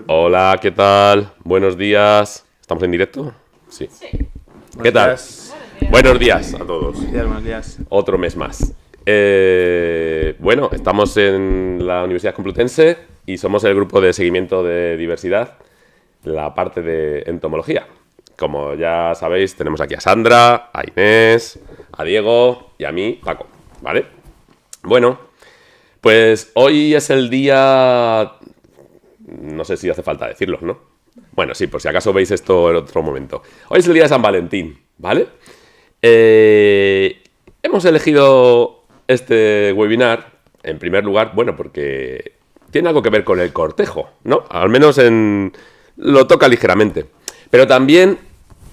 Hola, ¿qué tal? Buenos días. ¿Estamos en directo? Sí. ¿Qué tal? Buenos días a todos. Buenos días. Otro mes más. Bueno, estamos en la Universidad Complutense y somos el grupo de seguimiento de diversidad, la parte de entomología. Como ya sabéis, tenemos aquí a Sandra, a Inés, a Diego y a mí, Paco, ¿vale? Bueno, pues hoy es el día... No sé si hace falta decirlo, ¿no? Bueno, sí, por si acaso veis esto en otro momento. Hoy es el día de San Valentín, ¿vale? Hemos elegido este webinar, en primer lugar, bueno, porque tiene algo que ver con el cortejo, ¿no? Al menos lo toca ligeramente. Pero también,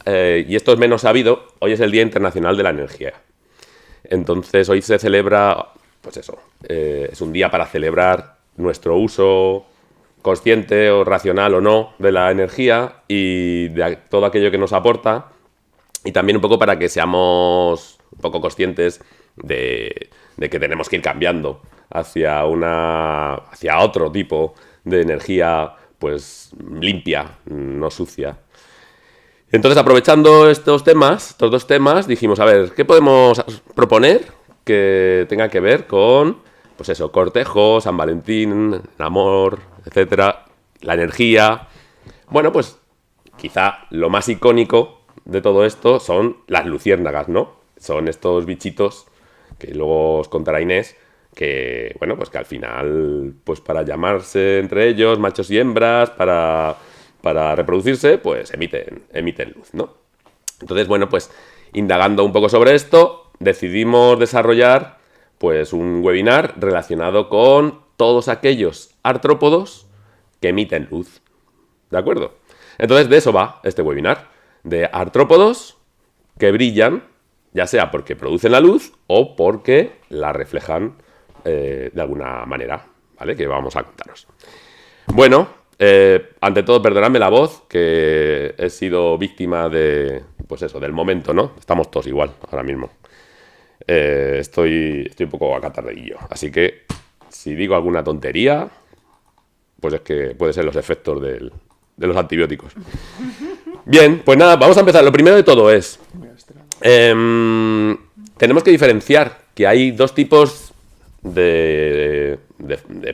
y esto es menos sabido, hoy es el Día Internacional de la Energía. Entonces, hoy se celebra, pues eso, es un día para celebrar nuestro uso consciente o racional o no de la energía y de todo aquello que nos aporta, y también un poco para que seamos un poco conscientes de que tenemos que ir cambiando hacia otro tipo de energía, pues limpia, no sucia. Entonces, aprovechando estos dos temas, dijimos, a ver, ¿qué podemos proponer que tenga que ver con, pues eso, cortejo, San Valentín, el amor, etcétera, la energía? Bueno, pues quizá lo más icónico de todo esto son las luciérnagas, ¿no? Son estos bichitos que luego os contará Inés, que, bueno, pues que al final, pues para llamarse entre ellos, machos y hembras, para reproducirse, pues emiten luz, ¿no? Entonces, bueno, pues indagando un poco sobre esto, decidimos desarrollar pues un webinar relacionado con todos aquellos artrópodos que emiten luz, ¿de acuerdo? Entonces, de eso va este webinar, de artrópodos que brillan, ya sea porque producen la luz o porque la reflejan de alguna manera, ¿vale? Que vamos a contaros. Bueno, ante todo, perdonadme la voz, que he sido víctima pues eso, del momento, ¿no? Estamos todos igual ahora mismo. Estoy un poco acatarreillo, así que si digo alguna tontería, pues es que puede ser los efectos de los antibióticos. Bien, pues nada, vamos a empezar. Lo primero de todo es... tenemos que diferenciar que hay dos tipos de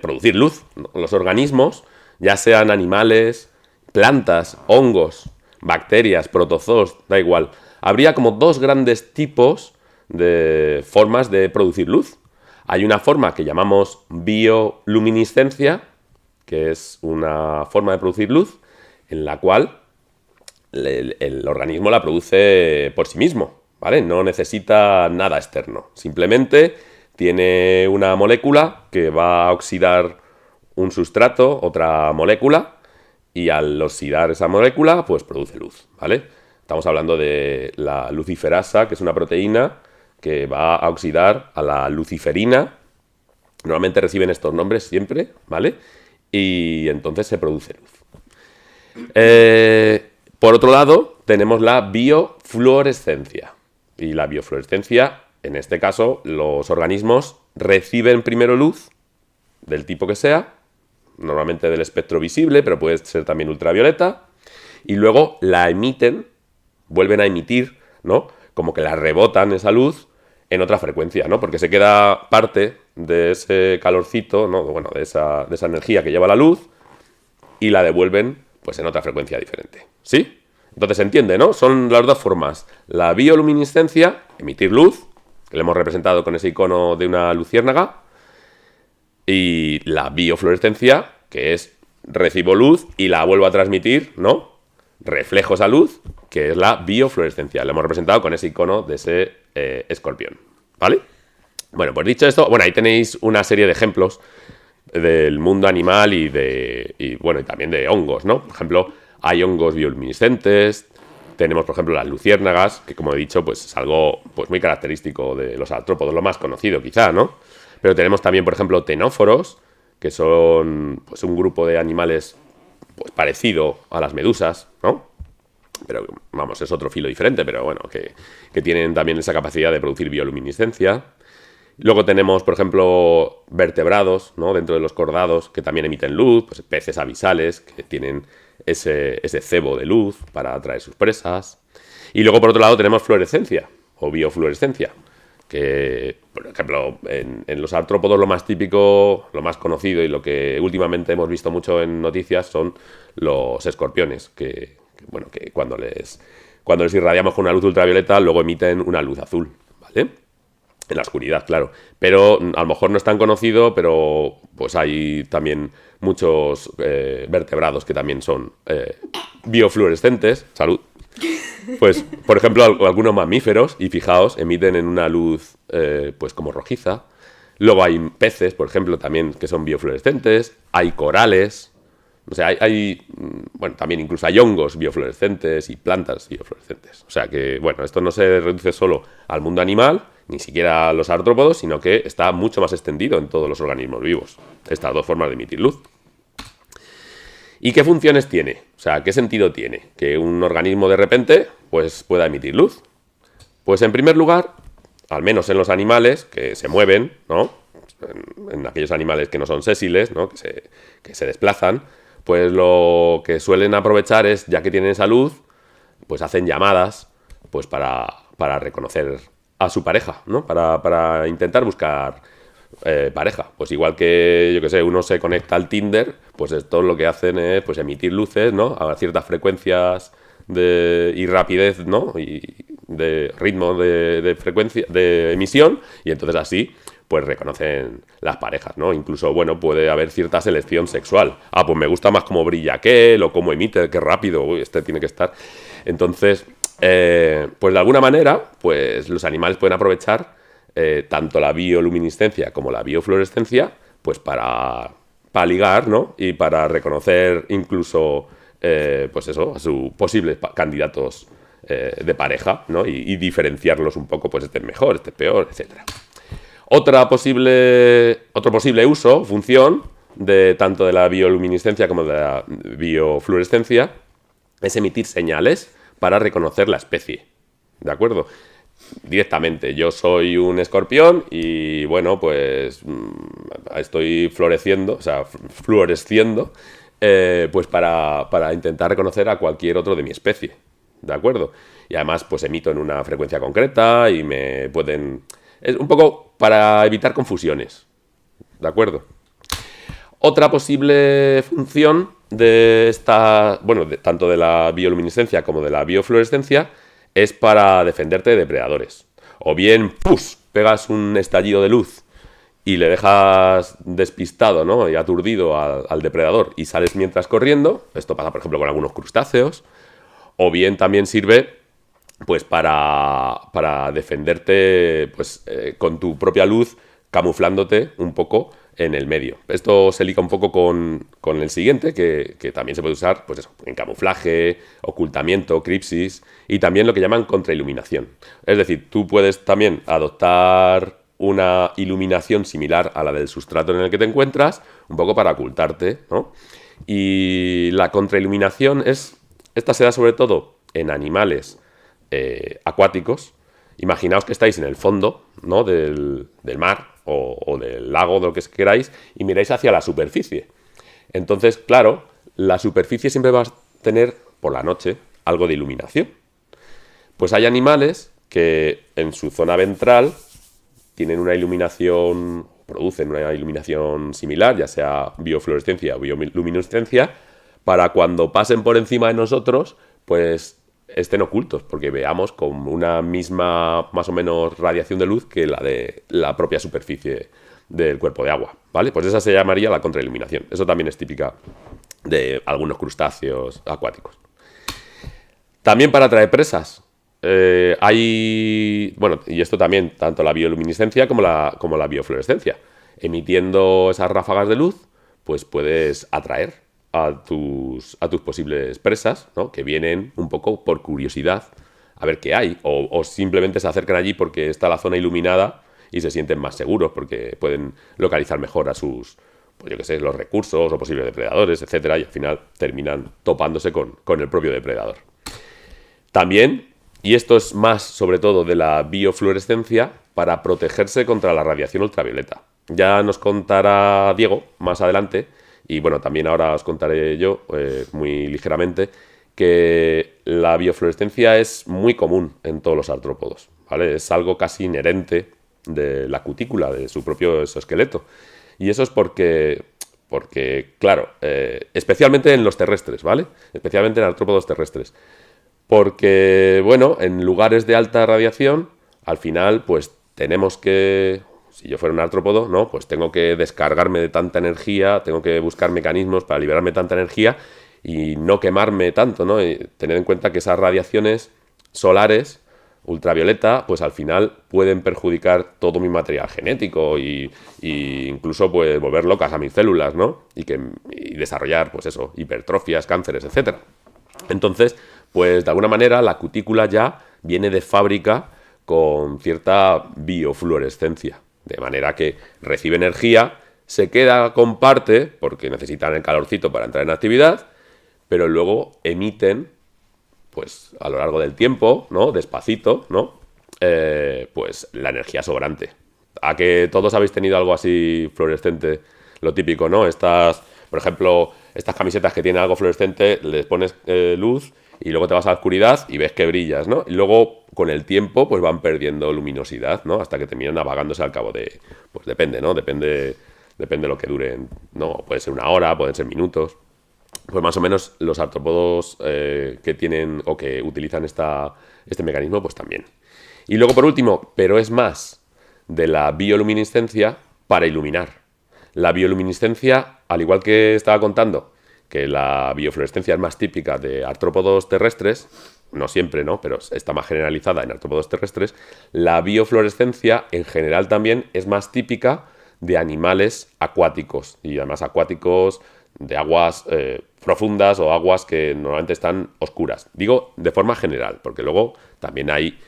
producir luz. Los organismos, ya sean animales, plantas, hongos, bacterias, protozoos, da igual. Habría como dos grandes tipos de formas de producir luz. Hay una forma que llamamos bioluminiscencia, que es una forma de producir luz en la cual el organismo la produce por sí mismo, ¿vale? No necesita nada externo. Simplemente tiene una molécula que va a oxidar un sustrato, otra molécula, y al oxidar esa molécula, pues produce luz, ¿vale? Estamos hablando de la luciferasa, que es una proteína que va a oxidar a la luciferina. Normalmente reciben estos nombres siempre, ¿vale? Y entonces se produce luz. Por otro lado, tenemos la biofluorescencia. Y la biofluorescencia, en este caso, los organismos reciben primero luz, del tipo que sea, normalmente del espectro visible, pero puede ser también ultravioleta, y luego la emiten, vuelven a emitir, ¿no? Como que la rebotan esa luz en otra frecuencia, ¿no? Porque se queda parte de ese calorcito, ¿no? Bueno, de esa energía que lleva la luz, y la devuelven pues en otra frecuencia diferente, ¿sí? Entonces se entiende, ¿no? Son las dos formas. La bioluminiscencia, emitir luz, que le hemos representado con ese icono de una luciérnaga, y la biofluorescencia, que es recibo luz y la vuelvo a transmitir, ¿no? Reflejo esa luz, que es la biofluorescencia. La hemos representado con ese icono de ese escorpión, ¿vale? Bueno, pues dicho esto, bueno, ahí tenéis una serie de ejemplos del mundo animal y bueno, y también de hongos, ¿no? Por ejemplo, hay hongos bioluminiscentes, tenemos, por ejemplo, las luciérnagas, que como he dicho, pues es algo pues muy característico de los artrópodos, lo más conocido quizá, ¿no? Pero tenemos también, por ejemplo, tenóforos, que son pues un grupo de animales pues parecido a las medusas, ¿no? Pero, vamos, es otro filo diferente, pero bueno, que tienen también esa capacidad de producir bioluminiscencia. Luego tenemos, por ejemplo, vertebrados, ¿no? Dentro de los cordados que también emiten luz, pues peces abisales que tienen ese cebo de luz para atraer sus presas. Y luego, por otro lado, tenemos fluorescencia o biofluorescencia, que, por ejemplo, en los artrópodos lo más típico, lo más conocido y lo que últimamente hemos visto mucho en noticias son los escorpiones, bueno, que cuando les irradiamos con una luz ultravioleta, luego emiten una luz azul, ¿vale? En la oscuridad, claro. Pero a lo mejor no es tan conocido, pero pues hay también muchos vertebrados que también son biofluorescentes. Salud. Pues, por ejemplo, algunos mamíferos, y fijaos, emiten en una luz pues como rojiza. Luego hay peces, por ejemplo, también que son biofluorescentes. Hay corales. O sea, bueno, también incluso hay hongos biofluorescentes y plantas biofluorescentes. O sea que, bueno, esto no se reduce solo al mundo animal, ni siquiera a los artrópodos, sino que está mucho más extendido en todos los organismos vivos. Estas dos formas de emitir luz. ¿Y qué funciones tiene? O sea, ¿qué sentido tiene que un organismo de repente pues, pueda emitir luz? Pues en primer lugar, al menos en los animales que se mueven, ¿no? En aquellos animales que no son sésiles, ¿no? que se desplazan, pues lo que suelen aprovechar es, ya que tienen esa luz, pues hacen llamadas pues para reconocer a su pareja, ¿no? Para intentar buscar pareja. Pues igual que, yo que sé, uno se conecta al Tinder, pues esto lo que hacen es pues emitir luces, ¿no? A ciertas frecuencias y rapidez, ¿no? Y de ritmo de frecuencia de emisión, y entonces así pues reconocen las parejas, ¿no? Incluso, bueno, puede haber cierta selección sexual. Ah, pues me gusta más cómo brilla aquel, o cómo emite, qué rápido, uy, este tiene que estar. Entonces, pues de alguna manera, pues los animales pueden aprovechar tanto la bioluminiscencia como la biofluorescencia, pues para ligar, ¿no? Y para reconocer incluso, pues eso, a sus posibles candidatos de pareja, ¿no? Y diferenciarlos un poco, pues este es mejor, este es peor, etcétera. Otro posible uso, función, de tanto de la bioluminiscencia como de la biofluorescencia, es emitir señales para reconocer la especie, ¿de acuerdo? Directamente, yo soy un escorpión y, bueno, pues estoy floreciendo, o sea, fluoresciendo, pues para intentar reconocer a cualquier otro de mi especie, ¿de acuerdo? Y además, pues emito en una frecuencia concreta y me pueden... Es un poco para evitar confusiones, ¿de acuerdo? Otra posible función de esta, bueno, tanto de la bioluminiscencia como de la biofluorescencia, es para defenderte de depredadores. O bien, ¡pus!, pegas un estallido de luz y le dejas despistado, ¿no? Y aturdido al depredador y sales mientras corriendo. Esto pasa, por ejemplo, con algunos crustáceos. O bien también sirve pues para defenderte pues, con tu propia luz, camuflándote un poco en el medio. Esto se liga un poco con el siguiente, que también se puede usar pues eso, en camuflaje, ocultamiento, cripsis, y también lo que llaman contrailuminación. Es decir, tú puedes también adoptar una iluminación similar a la del sustrato en el que te encuentras, un poco para ocultarte, ¿no? Y la contrailuminación esta se da sobre todo en animales acuáticos. Imaginaos que estáis en el fondo, ¿no? del mar o del lago, de lo que queráis, y miráis hacia la superficie. Entonces, claro, la superficie siempre va a tener, por la noche, algo de iluminación. Pues hay animales que en su zona ventral tienen una iluminación, producen una iluminación similar, ya sea biofluorescencia o bioluminiscencia, para cuando pasen por encima de nosotros, pues estén ocultos, porque veamos con una misma, más o menos, radiación de luz que la de la propia superficie del cuerpo de agua, ¿vale? Pues esa se llamaría la contrailuminación. Eso también es típica de algunos crustáceos acuáticos. También para atraer presas. Bueno, y esto también, tanto la bioluminiscencia como la biofluorescencia. Emitiendo esas ráfagas de luz, pues puedes atraer a tus posibles presas, ¿no? Que vienen un poco por curiosidad a ver qué hay, o simplemente se acercan allí porque está la zona iluminada y se sienten más seguros porque pueden localizar mejor a sus, pues yo qué sé, los recursos o posibles depredadores, etcétera, y al final terminan topándose con el propio depredador. También, y esto es más sobre todo de la biofluorescencia, para protegerse contra la radiación ultravioleta. Ya nos contará Diego más adelante, y bueno, también ahora os contaré yo, muy ligeramente, que la biofluorescencia es muy común en todos los artrópodos, ¿vale? Es algo casi inherente de la cutícula, de su propio exoesqueleto. Y eso es porque claro, especialmente en los terrestres, ¿vale? Especialmente en artrópodos terrestres. Porque, bueno, en lugares de alta radiación, al final, pues tenemos que, si yo fuera un artrópodo, ¿no? Pues tengo que descargarme de tanta energía, tengo que buscar mecanismos para liberarme de tanta energía y no quemarme tanto, ¿no? Y tener en cuenta que esas radiaciones solares ultravioleta, pues al final pueden perjudicar todo mi material genético y incluso pues volver locas a mis células, ¿no? Y desarrollar, pues eso, hipertrofias, cánceres, etcétera. Entonces, pues de alguna manera la cutícula ya viene de fábrica con cierta biofluorescencia, de manera que recibe energía, se queda con parte, porque necesitan el calorcito para entrar en actividad, pero luego emiten, pues a lo largo del tiempo, ¿no? Despacito, ¿no? Pues la energía sobrante. ¿A que todos habéis tenido algo así fluorescente? Lo típico, ¿no? Por ejemplo, estas camisetas que tienen algo fluorescente, les pones luz y luego te vas a la oscuridad y ves que brillas, ¿no? Y luego, con el tiempo, pues van perdiendo luminosidad, ¿no? Hasta que terminan apagándose al cabo de... Pues depende, ¿no? Depende de lo que duren, ¿no? Puede ser una hora, pueden ser minutos. Pues más o menos los artrópodos que tienen o que utilizan este mecanismo, pues también. Y luego, por último, pero es más, de la bioluminiscencia para iluminar. La bioluminiscencia, al igual que estaba contando, que la biofluorescencia es más típica de artrópodos terrestres, no siempre, ¿no? Pero está más generalizada en artrópodos terrestres, la biofluorescencia en general también es más típica de animales acuáticos, y además acuáticos de aguas profundas o aguas que normalmente están oscuras. Digo de forma general, porque luego también hay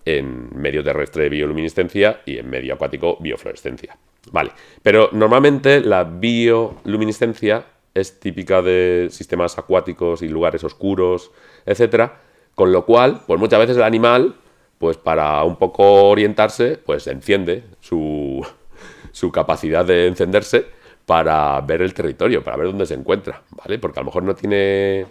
en medio terrestre bioluminiscencia y en medio acuático biofluorescencia. Vale, pero normalmente la bioluminiscencia es típica de sistemas acuáticos y lugares oscuros, etcétera, con lo cual, pues muchas veces el animal, pues para un poco orientarse, pues enciende su capacidad de encenderse para ver el territorio, para ver dónde se encuentra, ¿vale? Porque a lo mejor no tiene,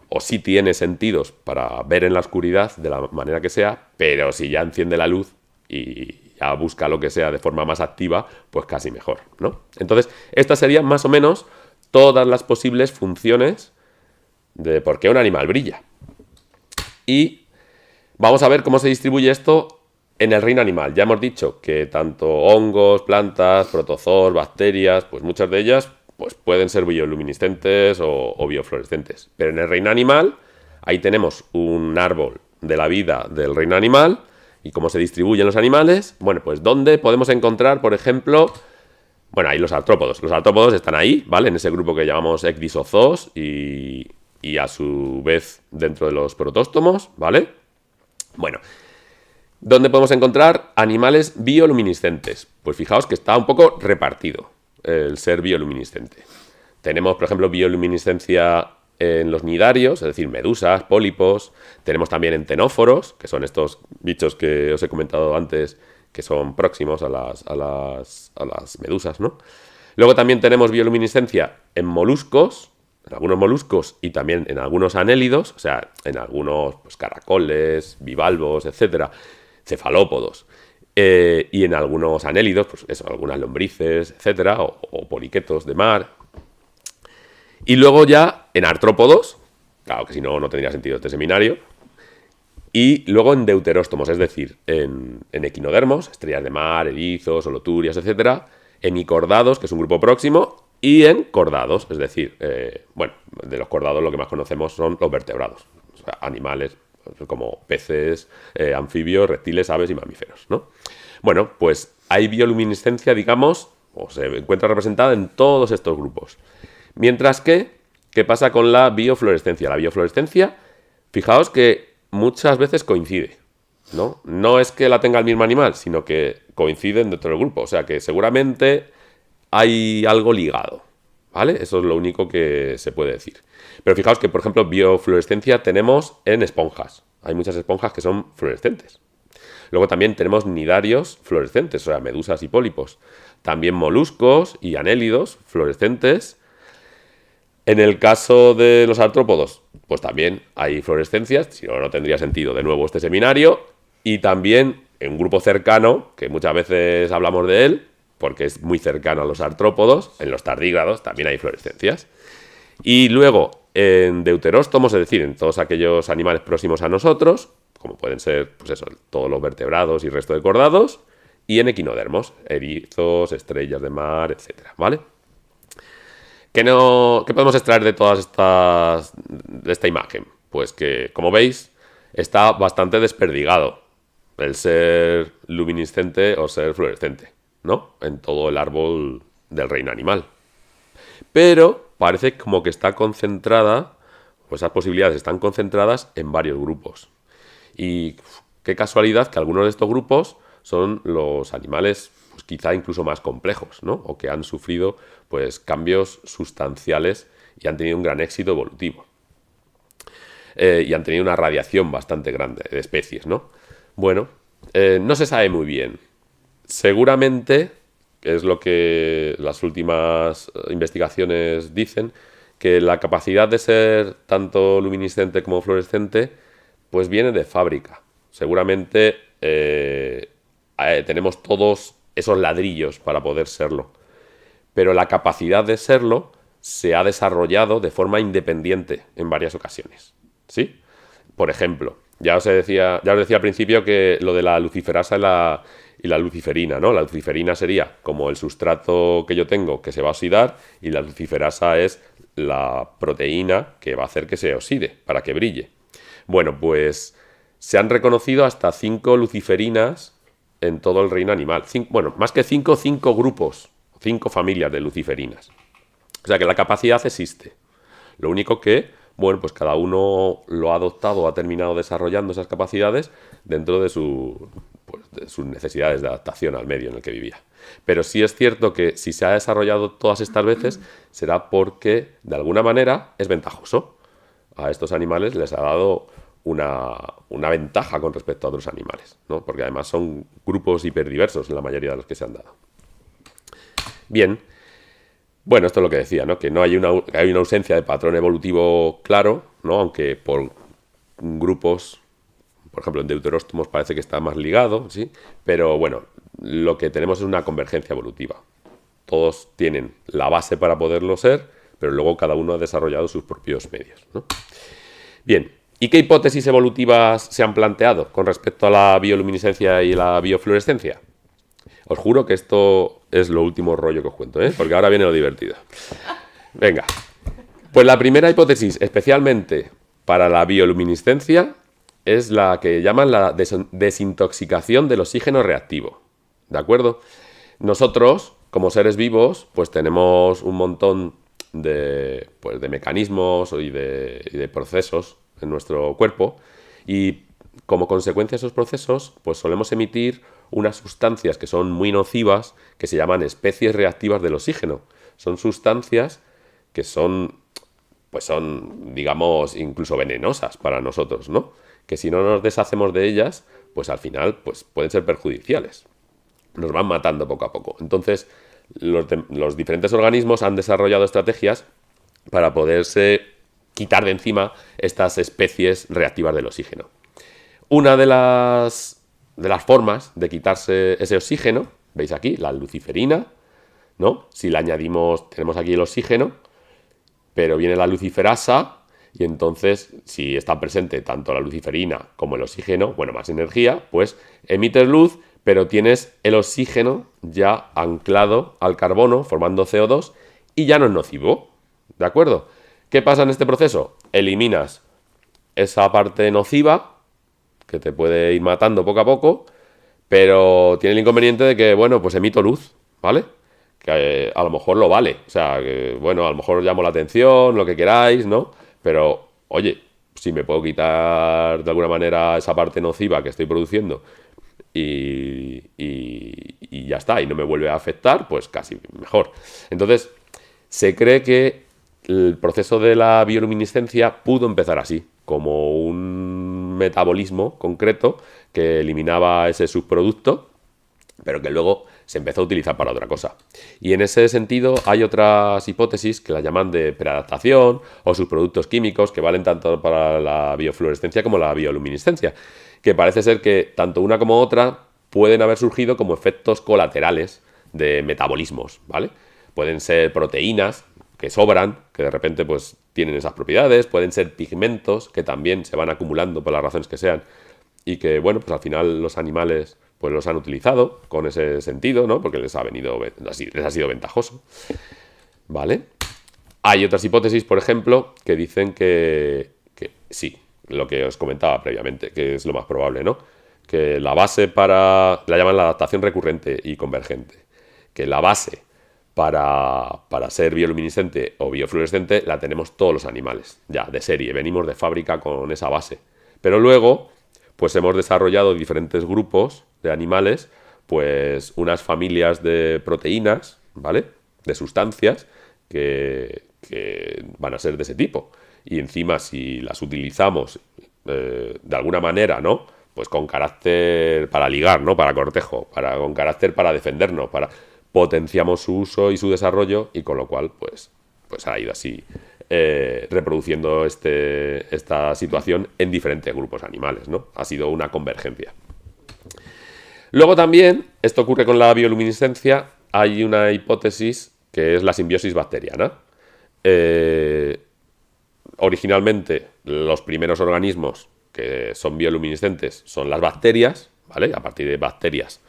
o sí tiene sentidos para ver en la oscuridad de la manera que sea, pero si ya enciende la luz y ya busca lo que sea de forma más activa, pues casi mejor, ¿no? Entonces, estas serían más o menos todas las posibles funciones de por qué un animal brilla. Y vamos a ver cómo se distribuye esto en el reino animal. Ya hemos dicho que tanto hongos, plantas, protozoos, bacterias, pues muchas de ellas pues pueden ser bioluminiscentes o biofluorescentes. Pero en el reino animal, ahí tenemos un árbol de la vida del reino animal y cómo se distribuyen los animales. Bueno, pues ¿dónde podemos encontrar, por ejemplo... Bueno, ahí los artrópodos. Los artrópodos están ahí, ¿vale? En ese grupo que llamamos ecdysozoos y a su vez dentro de los protóstomos, ¿vale? Bueno, ¿dónde podemos encontrar animales bioluminiscentes? Pues fijaos que está un poco repartido el ser bioluminiscente. Tenemos, por ejemplo, bioluminiscencia en los nidarios, es decir, medusas, pólipos. Tenemos también en ctenóforos, que son estos bichos que os he comentado antes, que son próximos a las medusas, ¿no? Luego también tenemos bioluminiscencia en moluscos, en algunos moluscos y también en algunos anélidos, o sea, en algunos pues, caracoles, bivalvos, etcétera, cefalópodos. Y en algunos anélidos, pues eso, algunas lombrices, etcétera, o poliquetos de mar. Y luego ya en artrópodos, claro que si no, no tendría sentido este seminario. Y luego en deuteróstomos, es decir, en equinodermos, estrellas de mar, erizos, holoturias, etcétera, hemicordados, que es un grupo próximo, y en cordados, es decir, bueno, de los cordados lo que más conocemos son los vertebrados, o sea, animales como peces, anfibios, reptiles, aves y mamíferos, ¿no? Bueno, pues hay bioluminiscencia, digamos, o se encuentra representada en todos estos grupos. Mientras que, ¿qué pasa con la biofluorescencia? La biofluorescencia, fijaos que muchas veces coincide, ¿no? No es que la tenga el mismo animal, sino que coinciden dentro del grupo. O sea que seguramente hay algo ligado, ¿vale? Eso es lo único que se puede decir. Pero fijaos que, por ejemplo, biofluorescencia tenemos en esponjas. Hay muchas esponjas que son fluorescentes. Luego también tenemos nidarios fluorescentes, o sea, medusas y pólipos. También moluscos y anélidos fluorescentes. En el caso de los artrópodos, pues también hay fluorescencias, si no, no tendría sentido de nuevo este seminario. Y también en un grupo cercano, que muchas veces hablamos de él, porque es muy cercano a los artrópodos, en los tardígrados también hay fluorescencias. Y luego en deuteróstomos, es decir, en todos aquellos animales próximos a nosotros, como pueden ser, pues eso, todos los vertebrados y resto de cordados, y en equinodermos, erizos, estrellas de mar, etcétera, ¿vale? ¿Qué podemos extraer de todas de esta imagen? Pues que, como veis, está bastante desperdigado el ser luminiscente o ser fluorescente, ¿no? En todo el árbol del reino animal. Pero parece como que está concentrada, pues esas posibilidades están concentradas en varios grupos. Y qué casualidad que algunos de estos grupos son los animales, pues quizá incluso más complejos, ¿no? O que han sufrido, pues, cambios sustanciales y han tenido un gran éxito evolutivo. Y han tenido una radiación bastante grande de especies, ¿no? Bueno, no se sabe muy bien. Seguramente, es lo que las últimas investigaciones dicen, que la capacidad de ser tanto luminiscente como fluorescente, pues viene de fábrica. Seguramente tenemos todos esos ladrillos para poder serlo. Pero la capacidad de serlo se ha desarrollado de forma independiente en varias ocasiones, ¿sí? Por ejemplo, ya os decía al principio que lo de la luciferasa y la luciferina, ¿no? La luciferina sería como el sustrato que yo tengo que se va a oxidar y la luciferasa es la proteína que va a hacer que se oxide para que brille. Bueno, pues se han reconocido hasta 5 luciferinas en todo el reino animal. Bueno, más que 5 grupos, 5 familias de luciferinas. O sea que la capacidad existe. Lo único que, bueno, pues cada uno lo ha adoptado o ha terminado desarrollando esas capacidades dentro de sus necesidades de adaptación al medio en el que vivía. Pero sí es cierto que si se ha desarrollado todas estas veces será porque de alguna manera es ventajoso. A estos animales les ha dado una ventaja con respecto a otros animales, ¿no? Porque además son grupos hiperdiversos en la mayoría de los que se han dado. Bien, bueno, esto es lo que decía, ¿no? Que no hay una ausencia de patrón evolutivo claro, ¿no? Aunque por grupos, por ejemplo, en deuteróstomos parece que está más ligado, ¿sí? Pero bueno, lo que tenemos es una convergencia evolutiva. Todos tienen la base para poderlo ser, pero luego cada uno ha desarrollado sus propios medios, ¿no? Bien, ¿y qué hipótesis evolutivas se han planteado con respecto a la bioluminiscencia y la biofluorescencia? Os juro que esto es lo último rollo que os cuento, ¿eh? Porque ahora viene lo divertido. Venga. Pues la primera hipótesis, especialmente para la bioluminiscencia, es la que llaman la desintoxicación del oxígeno reactivo. ¿De acuerdo? Nosotros, como seres vivos, pues tenemos un montón de mecanismos y de procesos en nuestro cuerpo y como consecuencia de esos procesos, pues solemos emitir unas sustancias que son muy nocivas, que se llaman especies reactivas del oxígeno. Son sustancias que son, digamos, incluso venenosas para nosotros, ¿no? Que si no nos deshacemos de ellas, pues al final pues pueden ser perjudiciales. Nos van matando poco a poco. Entonces, los diferentes organismos han desarrollado estrategias para poderse quitar de encima estas especies reactivas del oxígeno. Una de las formas de quitarse ese oxígeno, veis aquí, la luciferina, ¿no? Si le añadimos, tenemos aquí el oxígeno, pero viene la luciferasa, y entonces, si está presente tanto la luciferina como el oxígeno, bueno, más energía, pues emites luz, pero tienes el oxígeno ya anclado al carbono, formando CO2, y ya no es nocivo, ¿de acuerdo? ¿Qué pasa en este proceso? Eliminas esa parte nociva, que te puede ir matando poco a poco, pero tiene el inconveniente de que, bueno, pues emito luz, ¿vale? Que a lo mejor lo vale, o sea, que, bueno, a lo mejor llamo la atención, lo que queráis, ¿no? Pero, oye, si me puedo quitar de alguna manera esa parte nociva que estoy produciendo y ya está, y no me vuelve a afectar, pues casi mejor. Entonces, se cree que el proceso de la bioluminiscencia pudo empezar así, como un metabolismo concreto que eliminaba ese subproducto, pero que luego se empezó a utilizar para otra cosa. Y en ese sentido hay otras hipótesis que las llaman de preadaptación o subproductos químicos que valen tanto para la biofluorescencia como la bioluminiscencia, que parece ser que tanto una como otra pueden haber surgido como efectos colaterales de metabolismos, ¿vale? Pueden ser proteínas que sobran, que de repente pues tienen esas propiedades, pueden ser pigmentos que también se van acumulando por las razones que sean y que, bueno, pues al final los animales pues los han utilizado con ese sentido, ¿no? Porque les ha sido ventajoso, ¿vale? Hay otras hipótesis, por ejemplo, que dicen que sí, lo que os comentaba previamente, que es lo más probable, ¿no? Que la base la llaman la adaptación recurrente y convergente, que la base para ser bioluminiscente o biofluorescente la tenemos todos los animales, ya, de serie, venimos de fábrica con esa base. Pero luego, pues hemos desarrollado diferentes grupos de animales, pues unas familias de proteínas, ¿vale? De sustancias que van a ser de ese tipo. Y encima, si las utilizamos de alguna manera, ¿no? Pues con carácter para ligar, ¿no? Para cortejo, con carácter para defendernos, potenciamos su uso y su desarrollo, y con lo cual, pues ha ido así reproduciendo esta situación en diferentes grupos animales, ¿no? Ha sido una convergencia. Luego también, esto ocurre con la bioluminiscencia, hay una hipótesis que es la simbiosis bacteriana. Originalmente, los primeros organismos que son bioluminiscentes son las bacterias, ¿vale? A partir de bacterias,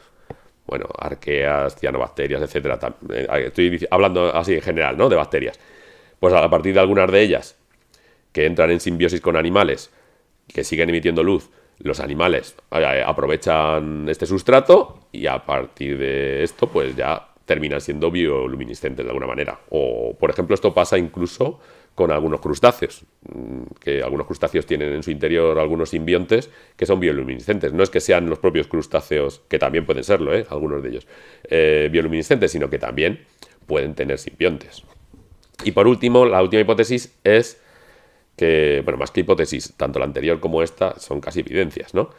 bueno, arqueas, cianobacterias, etcétera. Estoy hablando así en general, ¿no? De bacterias. Pues a partir de algunas de ellas que entran en simbiosis con animales que siguen emitiendo luz, los animales aprovechan este sustrato y a partir de esto pues ya terminan siendo bioluminiscentes de alguna manera. O, por ejemplo, esto pasa incluso con algunos crustáceos, que algunos crustáceos tienen en su interior algunos simbiontes que son bioluminiscentes. No es que sean los propios crustáceos, que también pueden serlo, algunos de ellos, bioluminiscentes, sino que también pueden tener simbiontes. Y por último, la última hipótesis es que, bueno, más que hipótesis, tanto la anterior como esta son casi evidencias, ¿no?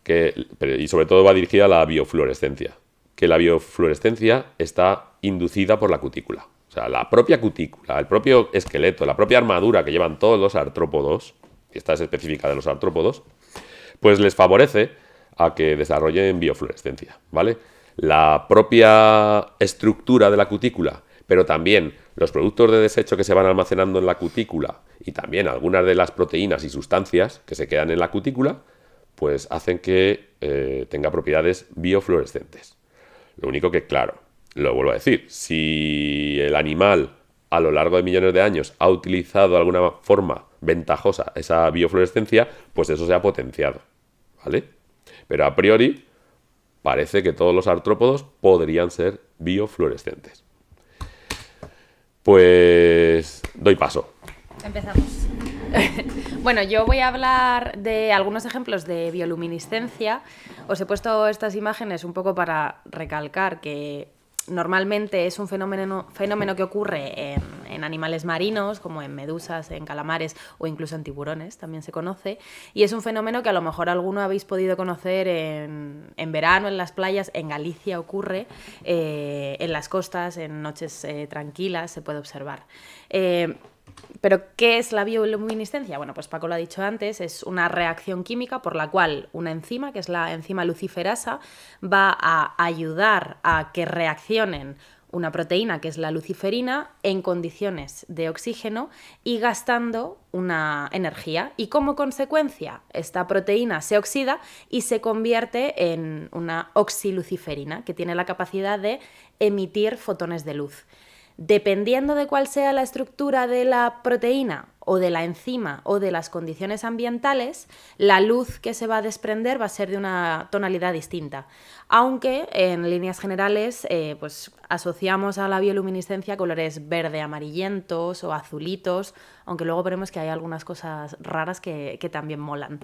Y sobre todo va dirigida a la biofluorescencia, que la biofluorescencia está inducida por la cutícula. O sea, la propia cutícula, el propio esqueleto, la propia armadura que llevan todos los artrópodos, y esta es específica de los artrópodos, pues les favorece a que desarrollen biofluorescencia, ¿vale? La propia estructura de la cutícula, pero también los productos de desecho que se van almacenando en la cutícula y también algunas de las proteínas y sustancias que se quedan en la cutícula, pues hacen que tenga propiedades biofluorescentes. Lo único que, claro, lo vuelvo a decir, si el animal a lo largo de millones de años ha utilizado de alguna forma ventajosa esa biofluorescencia, pues eso se ha potenciado, ¿vale? Pero a priori parece que todos los artrópodos podrían ser biofluorescentes. Pues doy paso. Empezamos. Bueno, yo voy a hablar de algunos ejemplos de bioluminiscencia. Os he puesto estas imágenes un poco para recalcar que normalmente es un fenómeno que ocurre en animales marinos, como en medusas, en calamares o incluso en tiburones, también se conoce. Y es un fenómeno que a lo mejor alguno habéis podido conocer en verano, en las playas. En Galicia ocurre, en las costas, en noches tranquilas, se puede observar. ¿Pero qué es la bioluminiscencia? Bueno, pues Paco lo ha dicho antes, es una reacción química por la cual una enzima, que es la enzima luciferasa, va a ayudar a que reaccionen una proteína, que es la luciferina, en condiciones de oxígeno y gastando una energía. Y como consecuencia, esta proteína se oxida y se convierte en una oxiluciferina, que tiene la capacidad de emitir fotones de luz. Dependiendo de cuál sea la estructura de la proteína o de la enzima o de las condiciones ambientales, la luz que se va a desprender va a ser de una tonalidad distinta. Aunque en líneas generales pues asociamos a la bioluminiscencia colores verde amarillentos o azulitos, aunque luego veremos que hay algunas cosas raras que también molan.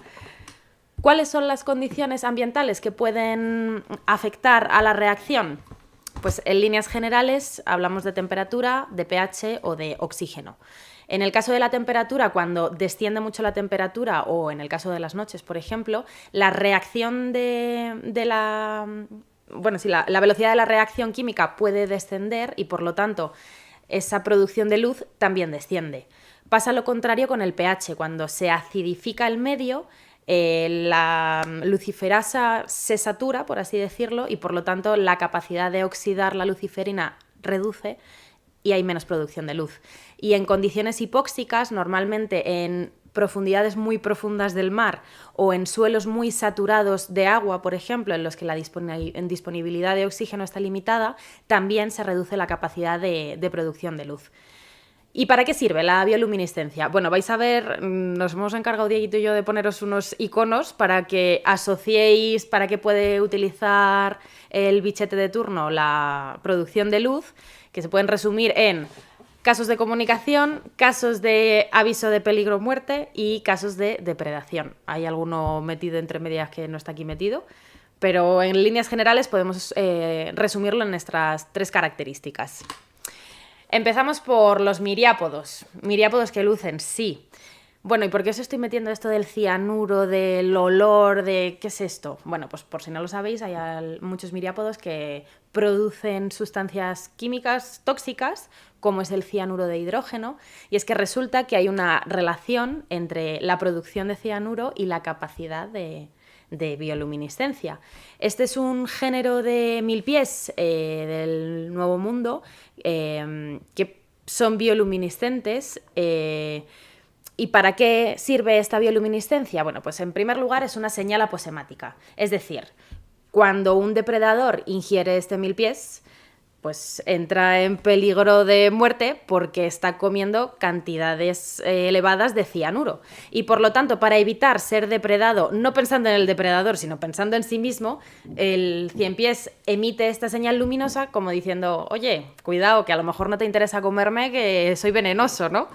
¿Cuáles son las condiciones ambientales que pueden afectar a la reacción? Pues en líneas generales hablamos de temperatura, de pH o de oxígeno. En el caso de la temperatura, cuando desciende mucho la temperatura, o en el caso de las noches, por ejemplo, la reacción bueno, sí, la velocidad de la reacción química puede descender y, por lo tanto, esa producción de luz también desciende. Pasa lo contrario con el pH. Cuando se acidifica el medio, la luciferasa se satura, por así decirlo, y por lo tanto la capacidad de oxidar la luciferina reduce y hay menos producción de luz. Y en condiciones hipóxicas, normalmente en profundidades muy profundas del mar o en suelos muy saturados de agua, por ejemplo, en los que la disponibilidad de oxígeno está limitada, también se reduce la capacidad de producción de luz. ¿Y para qué sirve la bioluminiscencia? Bueno, vais a ver, nos hemos encargado Dieguito y yo de poneros unos iconos para que asociéis para qué puede utilizar el bichete de turno la producción de luz, que se pueden resumir en casos de comunicación, casos de aviso de peligro o muerte y casos de depredación. Hay alguno metido entre medias que no está aquí metido, pero en líneas generales podemos resumirlo en nuestras 3 características. Empezamos por los miriápodos. Miriápodos que lucen, sí. Bueno, ¿y por qué os estoy metiendo esto del cianuro, del olor, de qué es esto? Bueno, pues por si no lo sabéis, hay muchos miriápodos que producen sustancias químicas tóxicas, como es el cianuro de hidrógeno, y es que resulta que hay una relación entre la producción de cianuro y la capacidad de bioluminiscencia. Este es un género de milpiés del Nuevo Mundo que son bioluminiscentes. ¿Y para qué sirve esta bioluminiscencia? Bueno, pues en primer lugar es una señal aposemática. Es decir, cuando un depredador ingiere este milpiés, pues entra en peligro de muerte porque está comiendo cantidades elevadas de cianuro. Y por lo tanto, para evitar ser depredado, no pensando en el depredador, sino pensando en sí mismo, el ciempiés emite esta señal luminosa como diciendo, oye, cuidado, que a lo mejor no te interesa comerme, que soy venenoso, ¿no?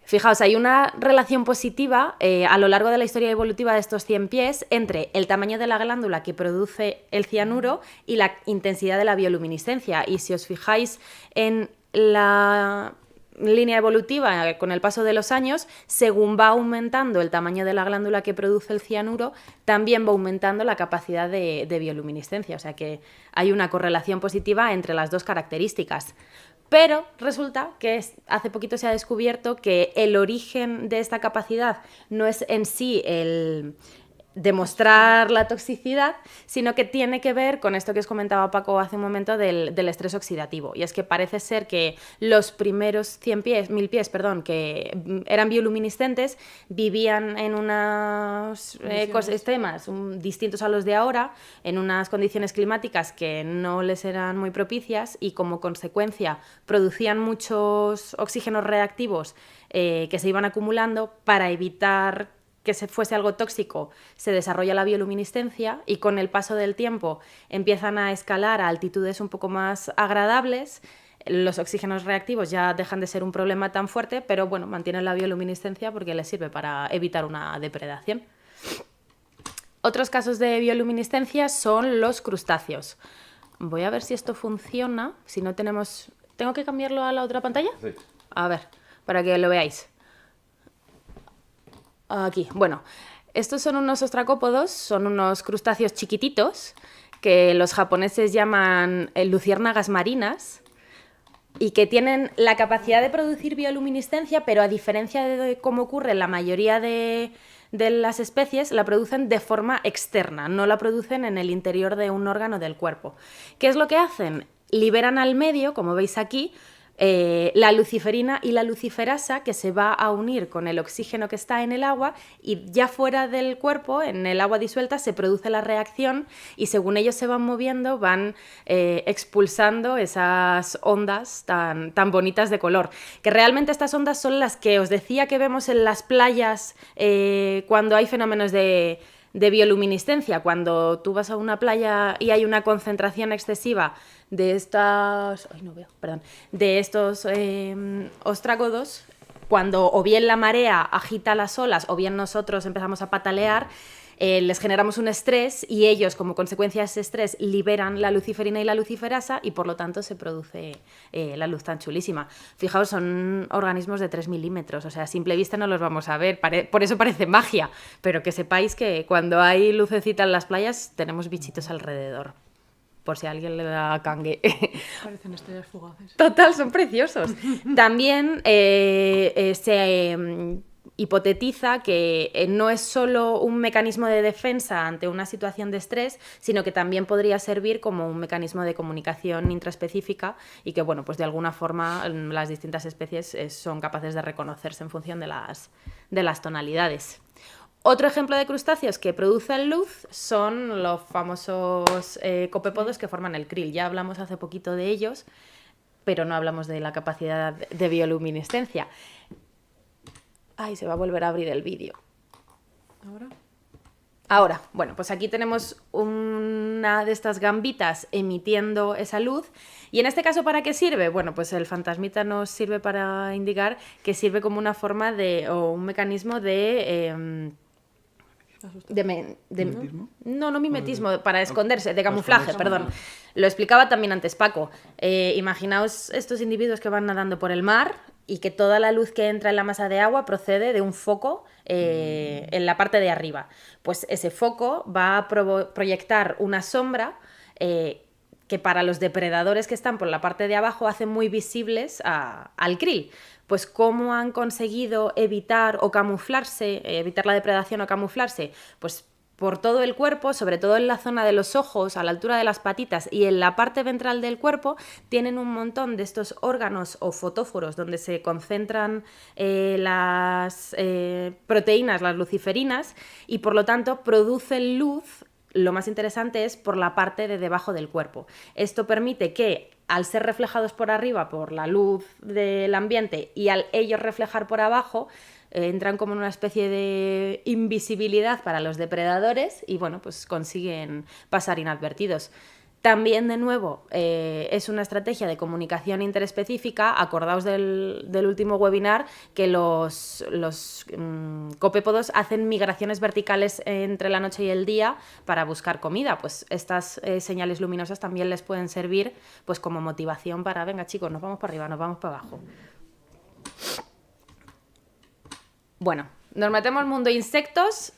Fijaos, hay una relación positiva a lo largo de la historia evolutiva de estos ciempiés entre el tamaño de la glándula que produce el cianuro y la intensidad de la bioluminiscencia. Y si os fijáis en la línea evolutiva con el paso de los años, según va aumentando el tamaño de la glándula que produce el cianuro, también va aumentando la capacidad de bioluminiscencia. O sea que hay una correlación positiva entre las 2 características. Pero resulta que hace poquito se ha descubierto que el origen de esta capacidad no es en sí el demostrar la toxicidad, sino que tiene que ver con esto que os comentaba Paco hace un momento del estrés oxidativo. Y es que parece ser que los primeros milpiés, que eran bioluminiscentes, vivían en unos ecosistemas distintos a los de ahora, en unas condiciones climáticas que no les eran muy propicias y como consecuencia producían muchos oxígenos reactivos que se iban acumulando. Para evitar que se fuese algo tóxico, se desarrolla la bioluminiscencia y con el paso del tiempo empiezan a escalar a altitudes un poco más agradables. Los oxígenos reactivos ya dejan de ser un problema tan fuerte, pero bueno, mantienen la bioluminiscencia porque les sirve para evitar una depredación. Otros casos de bioluminiscencia son los crustáceos. Voy a ver si esto funciona. Si no tenemos... ¿Tengo que cambiarlo a la otra pantalla? Sí. A ver, para que lo veáis. Aquí, bueno, estos son unos ostracópodos, son unos crustáceos chiquititos que los japoneses llaman luciérnagas marinas y que tienen la capacidad de producir bioluminiscencia, pero a diferencia de cómo ocurre en la mayoría de las especies, la producen de forma externa, no la producen en el interior de un órgano del cuerpo. ¿Qué es lo que hacen? Liberan al medio, como veis aquí, la luciferina y la luciferasa, que se va a unir con el oxígeno que está en el agua, y ya fuera del cuerpo, en el agua disuelta, se produce la reacción y según ellos se van moviendo van expulsando esas ondas tan bonitas de color, que realmente estas ondas son las que os decía que vemos en las playas cuando hay fenómenos de bioluminiscencia. Cuando tú vas a una playa y hay una concentración excesiva de estos ostrácodos, cuando o bien la marea agita las olas o bien nosotros empezamos a patalear, les generamos un estrés y ellos, como consecuencia de ese estrés, liberan la luciferina y la luciferasa y por lo tanto se produce la luz tan chulísima. Fijaos, son organismos de 3 milímetros, o sea, a simple vista no los vamos a ver, por eso parece magia, pero que sepáis que cuando hay lucecita en las playas tenemos bichitos alrededor. Por si a alguien le da cangue. Parecen estrellas fugaces. Total, son preciosos. También se hipotetiza que no es solo un mecanismo de defensa ante una situación de estrés, sino que también podría servir como un mecanismo de comunicación intraespecífica y que, bueno, pues de alguna forma las distintas especies son capaces de reconocerse en función de las tonalidades. Otro ejemplo de crustáceos que producen luz son los famosos copepodos que forman el krill. Ya hablamos hace poquito de ellos, pero no hablamos de la capacidad de bioluminiscencia. Ay, se va a volver a abrir el vídeo. Ahora, bueno, pues aquí tenemos una de estas gambitas emitiendo esa luz. Y en este caso, ¿para qué sirve? Bueno, pues el fantasmita nos sirve para indicar que sirve como una forma o un mecanismo de ¿Mimetismo? No mimetismo, para esconderse, de camuflaje, perdón. Lo explicaba también antes Paco. Imaginaos estos individuos que van nadando por el mar y que toda la luz que entra en la masa de agua procede de un foco en la parte de arriba. Pues ese foco va a proyectar una sombra que para los depredadores que están por la parte de abajo hacen muy visibles al krill. Pues ¿cómo han conseguido evitar o camuflarse, evitar la depredación o camuflarse? Pues por todo el cuerpo, sobre todo en la zona de los ojos, a la altura de las patitas y en la parte ventral del cuerpo, tienen un montón de estos órganos o fotóforos donde se concentran las proteínas, las luciferinas, y por lo tanto producen luz. Lo más interesante es por la parte de debajo del cuerpo. Esto permite que, al ser reflejados por arriba por la luz del ambiente y al ellos reflejar por abajo, entran como en una especie de invisibilidad para los depredadores y, bueno, pues consiguen pasar inadvertidos. También, de nuevo, es una estrategia de comunicación interespecífica. Acordaos del último webinar que los copépodos hacen migraciones verticales entre la noche y el día para buscar comida. Pues estas señales luminosas también les pueden servir pues como motivación para, venga chicos, nos vamos para arriba, nos vamos para abajo. Bueno, nos metemos en mundo insectos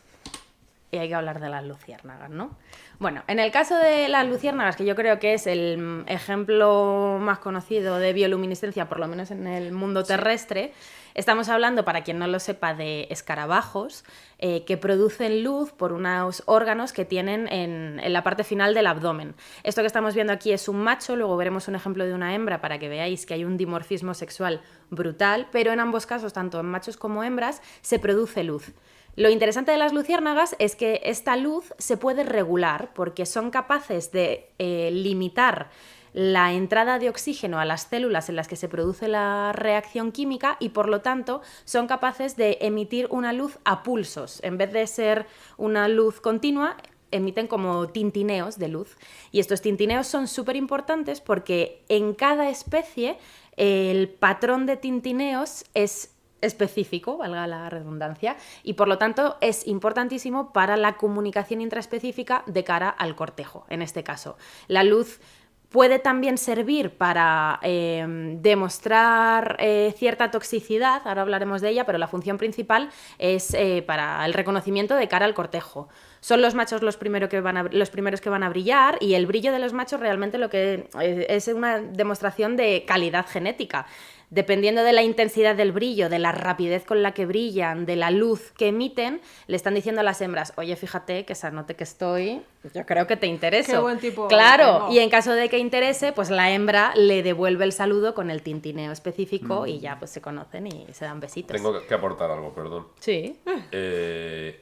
y hay que hablar de las luciérnagas, ¿no? Bueno, en el caso de las luciérnagas, que yo creo que es el ejemplo más conocido de bioluminiscencia, por lo menos en el mundo terrestre, estamos hablando, para quien no lo sepa, de escarabajos que producen luz por unos órganos que tienen en la parte final del abdomen. Esto que estamos viendo aquí es un macho, luego veremos un ejemplo de una hembra para que veáis que hay un dimorfismo sexual brutal, pero en ambos casos, tanto en machos como hembras, se produce luz. Lo interesante de las luciérnagas es que esta luz se puede regular porque son capaces de limitar la entrada de oxígeno a las células en las que se produce la reacción química y, por lo tanto, son capaces de emitir una luz a pulsos. En vez de ser una luz continua, emiten como tintineos de luz. Y estos tintineos son súper importantes porque en cada especie el patrón de tintineos es específico, valga la redundancia, y por lo tanto es importantísimo para la comunicación intraespecífica de cara al cortejo, en este caso. La luz puede también servir para demostrar cierta toxicidad, ahora hablaremos de ella, pero la función principal es para el reconocimiento de cara al cortejo. Son los machos los primeros que van a brillar y el brillo de los machos realmente lo que es una demostración de calidad genética. Dependiendo de la intensidad del brillo, de la rapidez con la que brillan, de la luz que emiten, le están diciendo a las hembras, oye, fíjate que esa note que estoy, yo creo que te intereso. Qué buen tipo. Claro, tengo. y en caso de que interese, pues la hembra le devuelve el saludo con el tintineo específico y ya pues se conocen y se dan besitos. Tengo que aportar algo, perdón. Sí.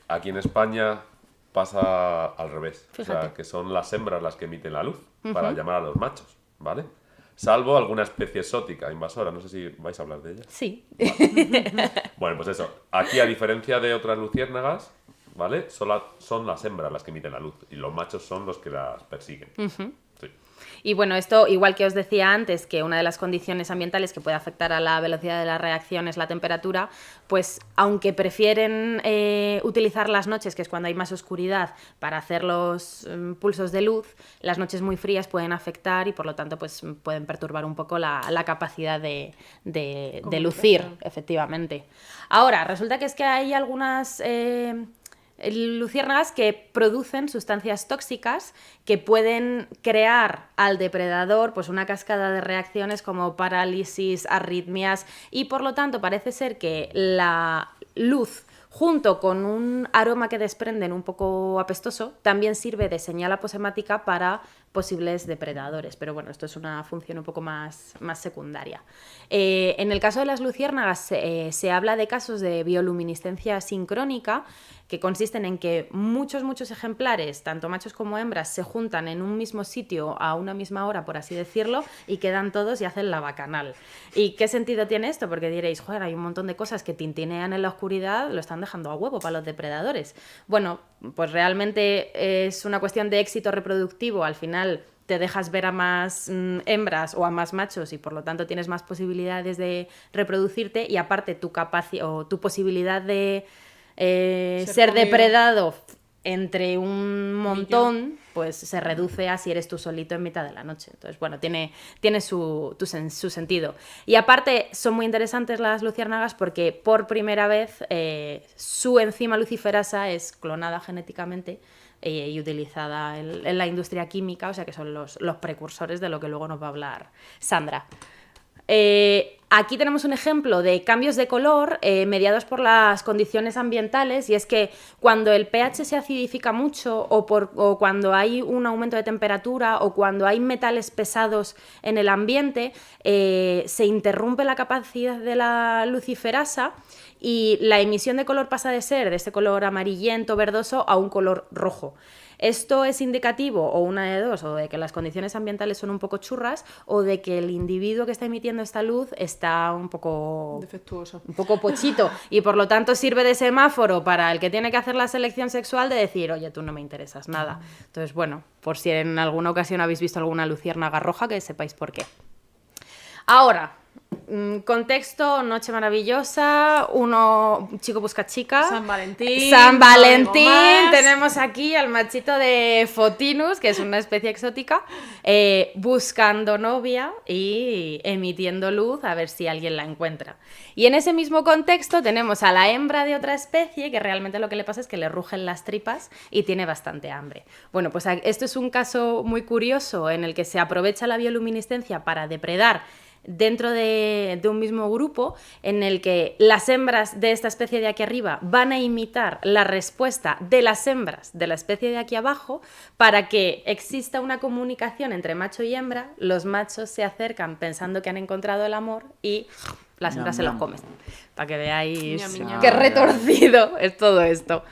Aquí en España pasa al revés. O Fíjate. sea, que son las hembras las que emiten la luz para llamar a los machos, ¿vale? Salvo alguna especie exótica, invasora. No sé si vais a hablar de ella. Sí. Bueno, pues eso. Aquí, a diferencia de otras luciérnagas, ¿vale? Son las hembras las que emiten la luz y los machos son los que las persiguen. Sí. Y bueno, esto, igual que os decía antes, que una de las condiciones ambientales que puede afectar a la velocidad de la reacción es la temperatura, pues aunque prefieren utilizar las noches, que es cuando hay más oscuridad, para hacer los pulsos de luz, las noches muy frías pueden afectar y por lo tanto pues pueden perturbar un poco la capacidad de lucir, efectivamente. Ahora, resulta que es que hay algunas luciérnagas que producen sustancias tóxicas que pueden crear al depredador pues una cascada de reacciones como parálisis, arritmias, y por lo tanto parece ser que la luz, junto con un aroma que desprenden un poco apestoso, también sirve de señal aposemática para posibles depredadores. Pero bueno, esto es una función un poco más secundaria. En el caso de las luciérnagas se habla de casos de bioluminiscencia sincrónica, que consisten en que muchos ejemplares, tanto machos como hembras, se juntan en un mismo sitio a una misma hora, por así decirlo, y quedan todos y hacen la bacanal. ¿Y qué sentido tiene esto? Porque diréis, joder, hay un montón de cosas que tintinean en la oscuridad, lo están dejando a huevo para los depredadores. Bueno, pues realmente es una cuestión de éxito reproductivo. Al final te dejas ver a más hembras o a más machos y por lo tanto tienes más posibilidades de reproducirte, y aparte tu posibilidad de ser depredado entre un montón, pues se reduce a si eres tú solito en mitad de la noche. Entonces, bueno, tiene su sentido. Y aparte, son muy interesantes las luciérnagas porque por primera vez su enzima luciferasa es clonada genéticamente y utilizada en la industria química, o sea que son los precursores de lo que luego nos va a hablar Sandra. Aquí tenemos un ejemplo de cambios de color mediados por las condiciones ambientales, y es que cuando el pH se acidifica mucho o cuando hay un aumento de temperatura o cuando hay metales pesados en el ambiente, se interrumpe la capacidad de la luciferasa y la emisión de color pasa de ser de este color amarillento, verdoso, a un color rojo. Esto es indicativo, o una de dos, o de que las condiciones ambientales son un poco churras, o de que el individuo que está emitiendo esta luz está un poco defectuoso, un poco pochito, y por lo tanto sirve de semáforo para el que tiene que hacer la selección sexual de decir, oye, tú no me interesas nada. Entonces, bueno, por si en alguna ocasión habéis visto alguna luciérnaga roja, que sepáis por qué. Ahora, contexto, noche maravillosa, chico busca chica. San Valentín. San Valentín, tenemos aquí al machito de Photinus, que es una especie exótica, buscando novia y emitiendo luz a ver si alguien la encuentra. Y en ese mismo contexto tenemos a la hembra de otra especie, que realmente lo que le pasa es que le rugen las tripas y tiene bastante hambre. Bueno, pues esto es un caso muy curioso en el que se aprovecha la bioluminiscencia para depredar dentro de un mismo grupo, en el que las hembras de esta especie de aquí arriba van a imitar la respuesta de las hembras de la especie de aquí abajo para que exista una comunicación entre macho y hembra. Los machos se acercan pensando que han encontrado el amor y las hembras se los comen. Para que veáis qué retorcido es todo esto.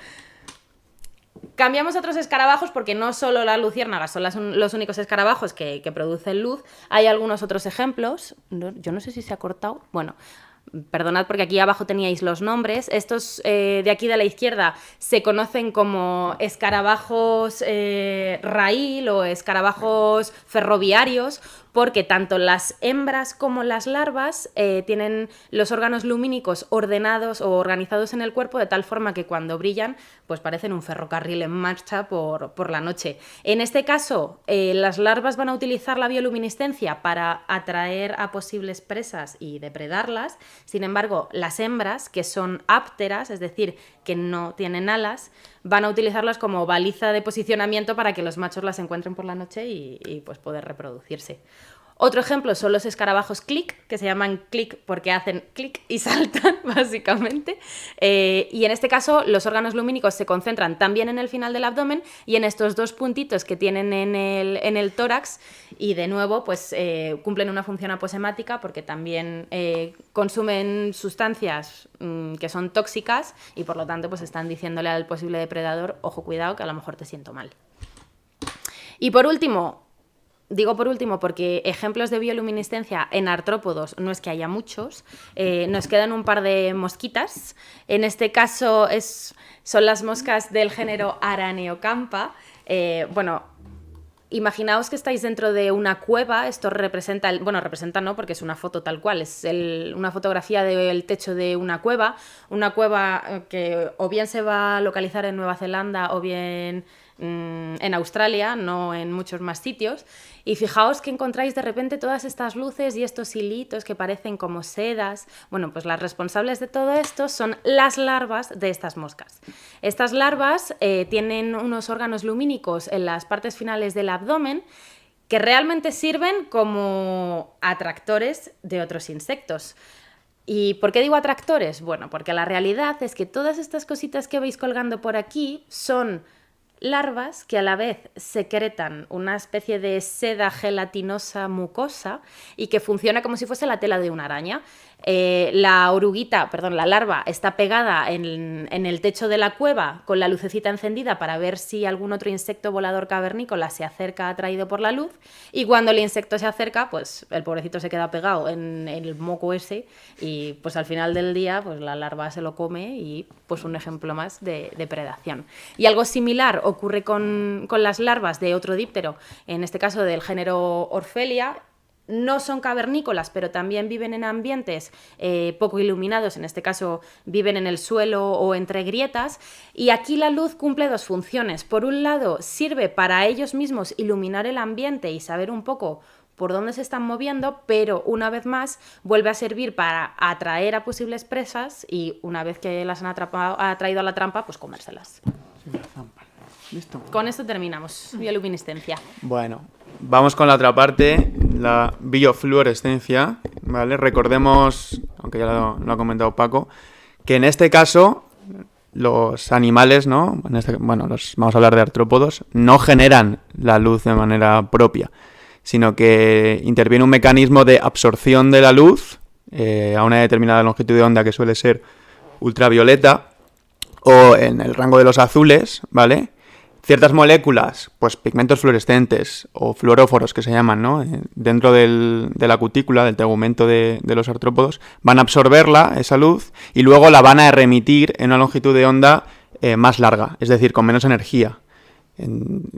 Cambiamos a otros escarabajos porque no solo las luciérnagas son los únicos escarabajos que producen luz. Hay algunos otros ejemplos. Yo no sé si se ha cortado. Bueno, perdonad porque aquí abajo teníais los nombres. Estos de aquí de la izquierda se conocen como escarabajos raíl o escarabajos ferroviarios, porque tanto las hembras como las larvas tienen los órganos lumínicos ordenados o organizados en el cuerpo de tal forma que cuando brillan pues parecen un ferrocarril en marcha por la noche. En este caso, las larvas van a utilizar la bioluminiscencia para atraer a posibles presas y depredarlas. Sin embargo, las hembras, que son ápteras, es decir, que no tienen alas, van a utilizarlas como baliza de posicionamiento para que los machos las encuentren por la noche y pues poder reproducirse. Otro ejemplo son los escarabajos click, que se llaman click porque hacen clic y saltan, básicamente. Y en este caso, los órganos lumínicos se concentran también en el final del abdomen y en estos dos puntitos que tienen en el tórax, y de nuevo pues cumplen una función aposemática porque también consumen sustancias que son tóxicas y por lo tanto pues están diciéndole al posible depredador, ojo, cuidado, que a lo mejor te siento mal. Y por último, digo por último porque ejemplos de bioluminiscencia en artrópodos no es que haya muchos, nos quedan un par de mosquitas. En este caso son las moscas del género Araneocampa. imaginaos que estáis dentro de una cueva, esto representa, representa no, porque es una foto tal cual, es una fotografía del techo de una cueva que o bien se va a localizar en Nueva Zelanda o bien en Australia, no en muchos más sitios, y fijaos que encontráis de repente todas estas luces y estos hilitos que parecen como sedas. Bueno, pues las responsables de todo esto son las larvas de estas moscas. Estas larvas tienen unos órganos lumínicos en las partes finales del abdomen que realmente sirven como atractores de otros insectos. ¿Y por qué digo atractores? Bueno, porque la realidad es que todas estas cositas que veis colgando por aquí son larvas que a la vez secretan una especie de seda gelatinosa mucosa y que funciona como si fuese la tela de una araña. La larva está pegada en el techo de la cueva con la lucecita encendida para ver si algún otro insecto volador cavernícola se acerca atraído por la luz, y cuando el insecto se acerca, pues el pobrecito se queda pegado en el moco ese y pues al final del día pues la larva se lo come y pues un ejemplo más de predación. Y algo similar ocurre con las larvas de otro díptero, en este caso del género Orfelia. No son cavernícolas, pero también viven en ambientes poco iluminados, en este caso viven en el suelo o entre grietas, y aquí la luz cumple dos funciones. Por un lado, sirve para ellos mismos iluminar el ambiente y saber un poco por dónde se están moviendo, pero una vez más vuelve a servir para atraer a posibles presas y una vez que las han atraído a la trampa, pues comérselas. Listo. Con esto terminamos, bioluminiscencia. Bueno, vamos con la otra parte, la biofluorescencia, ¿vale? Recordemos, aunque ya lo ha comentado Paco, que en este caso los animales, ¿no? Vamos a hablar de artrópodos, no generan la luz de manera propia, sino que interviene un mecanismo de absorción de la luz a una determinada longitud de onda que suele ser ultravioleta o en el rango de los azules, ¿vale? Ciertas moléculas, pues pigmentos fluorescentes o fluoróforos que se llaman, ¿no? Dentro de la cutícula, del tegumento de los artrópodos, van a absorberla, esa luz, y luego la van a remitir en una longitud de onda más larga, es decir, con menos energía.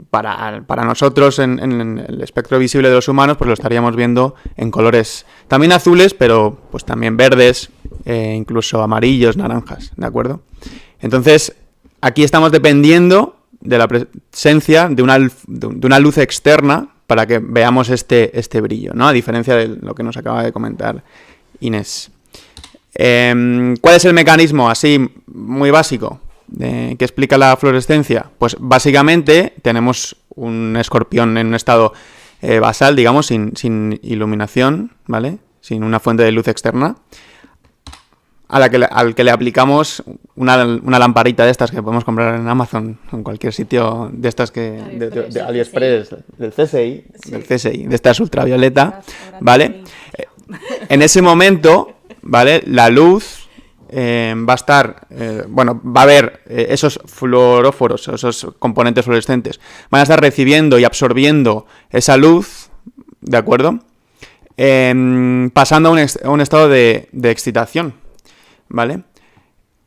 Para nosotros, en el espectro visible de los humanos, pues lo estaríamos viendo en colores también azules, pero pues también verdes, incluso amarillos, naranjas, ¿de acuerdo? Entonces, aquí estamos dependiendo de la presencia de una luz externa para que veamos este brillo, ¿no? A diferencia de lo que nos acaba de comentar Inés. ¿Cuál es el mecanismo, así, muy básico, que explica la fluorescencia? Pues básicamente tenemos un escorpión en un estado basal, digamos, sin iluminación, ¿vale? Sin una fuente de luz externa, al que le aplicamos una lamparita de estas que podemos comprar en Amazon, en cualquier sitio de estas de AliExpress, del CSI, sí. Del CSI, de estas ultravioleta, ¿vale? En ese momento, ¿vale? La luz va a estar, va a haber esos fluoróforos, esos componentes fluorescentes, van a estar recibiendo y absorbiendo esa luz, ¿de acuerdo? Pasando a un estado de excitación, ¿vale?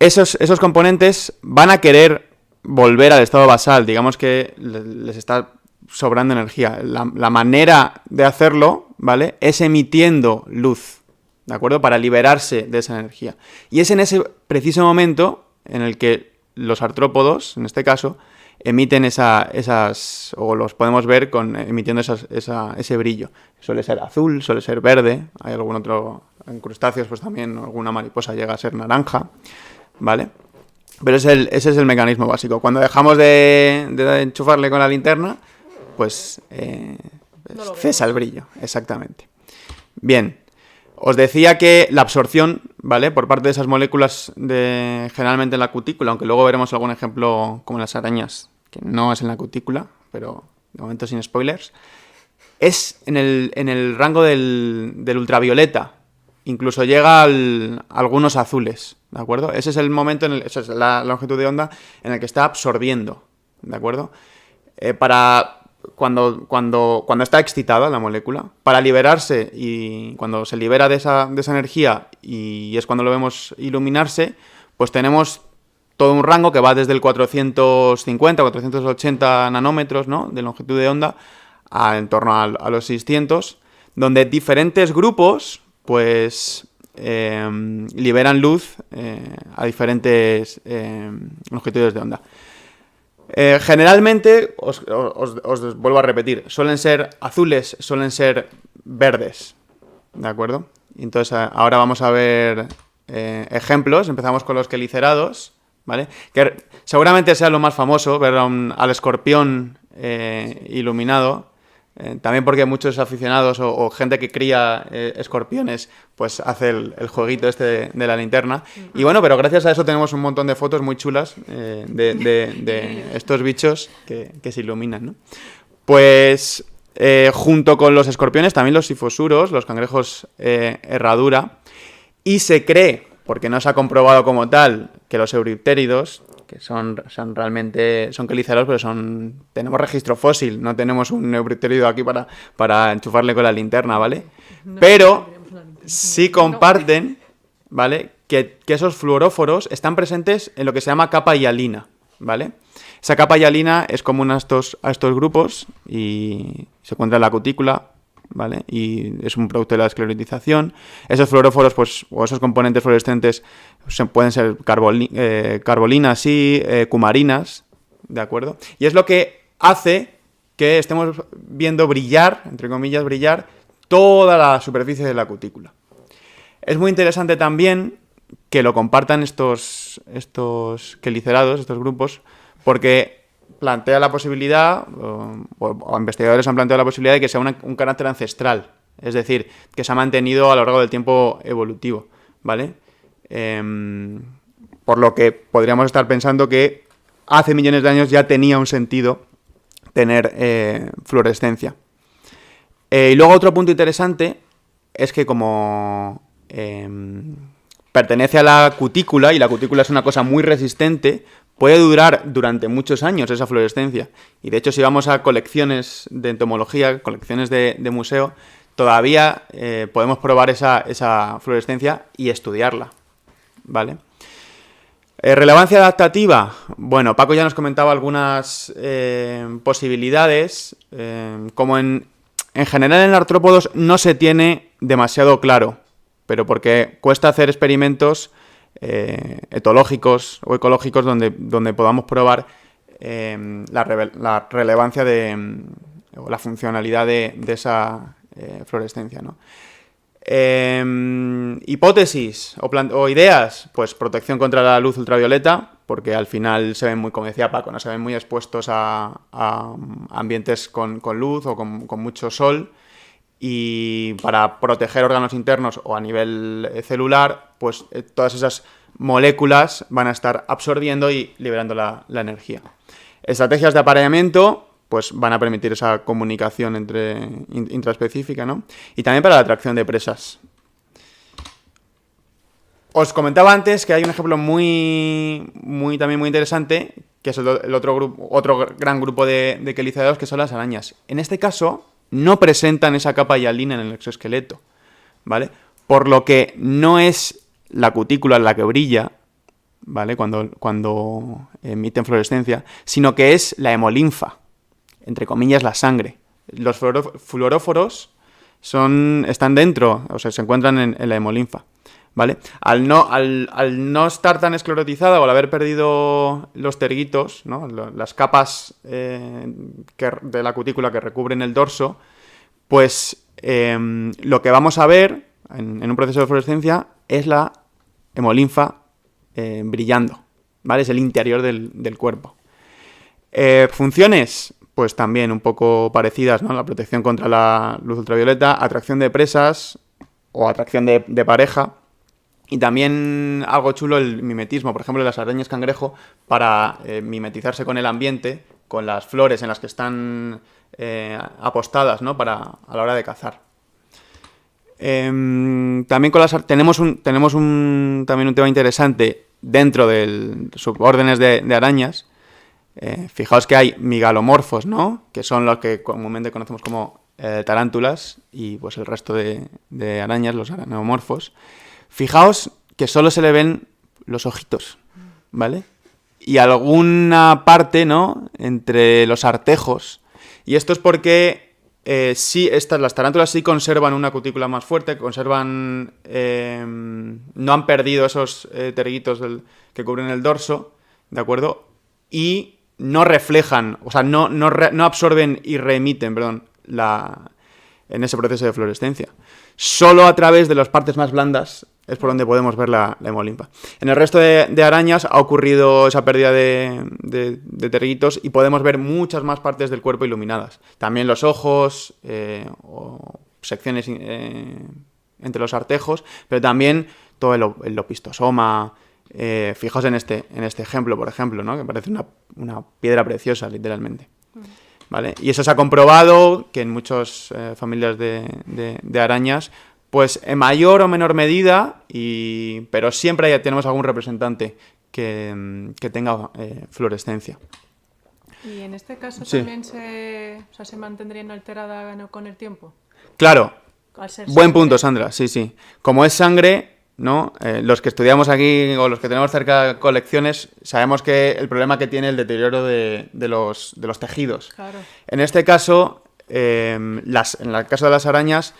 Esos componentes van a querer volver al estado basal, digamos que les está sobrando energía. La manera de hacerlo, ¿vale? Es emitiendo luz, ¿de acuerdo? Para liberarse de esa energía. Y es en ese preciso momento en el que los artrópodos, en este caso, emiten esas, o los podemos ver emitiendo ese brillo. Suele ser azul, suele ser verde, hay algún otro, en crustáceos pues también alguna mariposa llega a ser naranja, ¿vale? Pero ese es el mecanismo básico. Cuando dejamos de enchufarle con la linterna, pues cesa el brillo, exactamente. Bien, os decía que la absorción, ¿vale? Por parte de esas moléculas generalmente en la cutícula, aunque luego veremos algún ejemplo como en las arañas, que no es en la cutícula, pero de momento sin spoilers, es en el rango del ultravioleta. Incluso llega a algunos azules, ¿de acuerdo? Ese es el momento, esa es la longitud de onda en el que está absorbiendo, ¿de acuerdo? Cuando está excitada la molécula, para liberarse, y cuando se libera de esa energía y es cuando lo vemos iluminarse, pues tenemos todo un rango que va desde el 450, 480 nanómetros, ¿no? De longitud de onda en torno a los 600, donde diferentes grupos pues liberan luz a diferentes longitudes de onda. Generalmente, os vuelvo a repetir, suelen ser azules, suelen ser verdes, ¿de acuerdo? Entonces ahora vamos a ver ejemplos. Empezamos con los quelicerados, ¿vale? Que seguramente sea lo más famoso, ver al escorpión iluminado. También porque muchos aficionados o gente que cría escorpiones pues hace el jueguito este de la linterna. Y bueno, pero gracias a eso tenemos un montón de fotos muy chulas de estos bichos que se iluminan, ¿no? Pues junto con los escorpiones también los sifosuros, los cangrejos herradura, y se cree, porque no se ha comprobado como tal, que los euriptéridos, que son quelíceros, pero tenemos registro fósil, no tenemos un euripterido aquí para enchufarle con la linterna, ¿vale? Pero sí comparten, ¿vale? Que esos fluoróforos están presentes en lo que se llama capa hialina, ¿vale? Esa capa hialina es común a estos grupos y se encuentra en la cutícula, ¿vale? Y es un producto de la esclerotización. Esos fluoróforos, pues, o esos componentes fluorescentes pueden ser carbolinas y cumarinas, ¿de acuerdo? Y es lo que hace que estemos viendo brillar, entre comillas, brillar toda la superficie de la cutícula. Es muy interesante también que lo compartan estos quelicerados, estos grupos, porque plantea la posibilidad, o investigadores han planteado la posibilidad de que sea un carácter ancestral, es decir, que se ha mantenido a lo largo del tiempo evolutivo, ¿vale? Por lo que podríamos estar pensando que hace millones de años ya tenía un sentido tener fluorescencia. Y luego otro punto interesante es que como pertenece a la cutícula, y la cutícula es una cosa muy resistente, puede durar durante muchos años esa fluorescencia. Y de hecho, si vamos a colecciones de entomología, colecciones de museo, todavía podemos probar esa fluorescencia y estudiarla, ¿vale? Relevancia adaptativa. Bueno, Paco ya nos comentaba algunas posibilidades. Como en general en artrópodos no se tiene demasiado claro, pero porque cuesta hacer experimentos etológicos o ecológicos donde podamos probar la relevancia o la funcionalidad de esa fluorescencia, ¿no? Hipótesis o ideas, pues protección contra la luz ultravioleta, porque al final se ven muy, como decía Paco, ¿no? Se ven muy expuestos a ambientes con luz o con mucho sol. Y para proteger órganos internos o a nivel celular, pues todas esas moléculas van a estar absorbiendo y liberando la energía. Estrategias de apareamiento, pues van a permitir esa comunicación intraespecífica, ¿no? Y también para la atracción de presas. Os comentaba antes que hay un ejemplo también muy interesante, que es el otro gran grupo de quelicerados, que son las arañas. En este caso no presentan esa capa hialina en el exoesqueleto, ¿vale? Por lo que no es la cutícula la que brilla, ¿vale? Cuando emiten fluorescencia, sino que es la hemolinfa, entre comillas la sangre. Los fluoróforos están dentro, o sea, se encuentran en la hemolinfa, ¿vale? Al no estar tan esclerotizada o al haber perdido los terguitos, ¿no? Las capas de la cutícula que recubren el dorso, pues lo que vamos a ver en un proceso de fluorescencia es la hemolinfa brillando, ¿vale? Es el interior del cuerpo. Funciones, pues también un poco parecidas, ¿no? La protección contra la luz ultravioleta, atracción de presas o atracción de pareja. Y también algo chulo, el mimetismo, por ejemplo, las arañas cangrejo, para mimetizarse con el ambiente, con las flores en las que están apostadas, ¿no? A la hora de cazar. También tenemos también un tema interesante dentro de subórdenes de arañas. Fijaos que hay migalomorfos, ¿no? Que son los que comúnmente conocemos como tarántulas, y pues el resto de arañas, los araneomorfos. Fijaos que solo se le ven los ojitos, ¿vale? Y alguna parte, ¿no? Entre los artejos. Y esto es porque sí, las tarántulas sí conservan una cutícula más fuerte, conservan, no han perdido esos terguitos que cubren el dorso, ¿de acuerdo? Y no reflejan, o sea, no absorben y reemiten, perdón, en ese proceso de fluorescencia. Solo a través de las partes más blandas es por donde podemos ver la hemolinfa. En el resto de arañas ha ocurrido esa pérdida de terguitos y podemos ver muchas más partes del cuerpo iluminadas. También los ojos o secciones entre los artejos, pero también todo el opistosoma. Fijaos en este ejemplo, por ejemplo, ¿no? Que parece una piedra preciosa, literalmente. ¿Vale? Y eso se ha comprobado que en muchas familias de arañas, pues en mayor o menor medida, pero siempre tenemos algún representante que tenga fluorescencia. Y en este caso Sí. también se mantendría inalterada con el tiempo. Claro, Al ser buen sangre. punto, Sandra, sí. Como es sangre, ¿no? Los que estudiamos aquí o los que tenemos cerca colecciones, sabemos que el problema que tiene el deterioro de los tejidos. Claro. En este caso, en el caso de las arañas,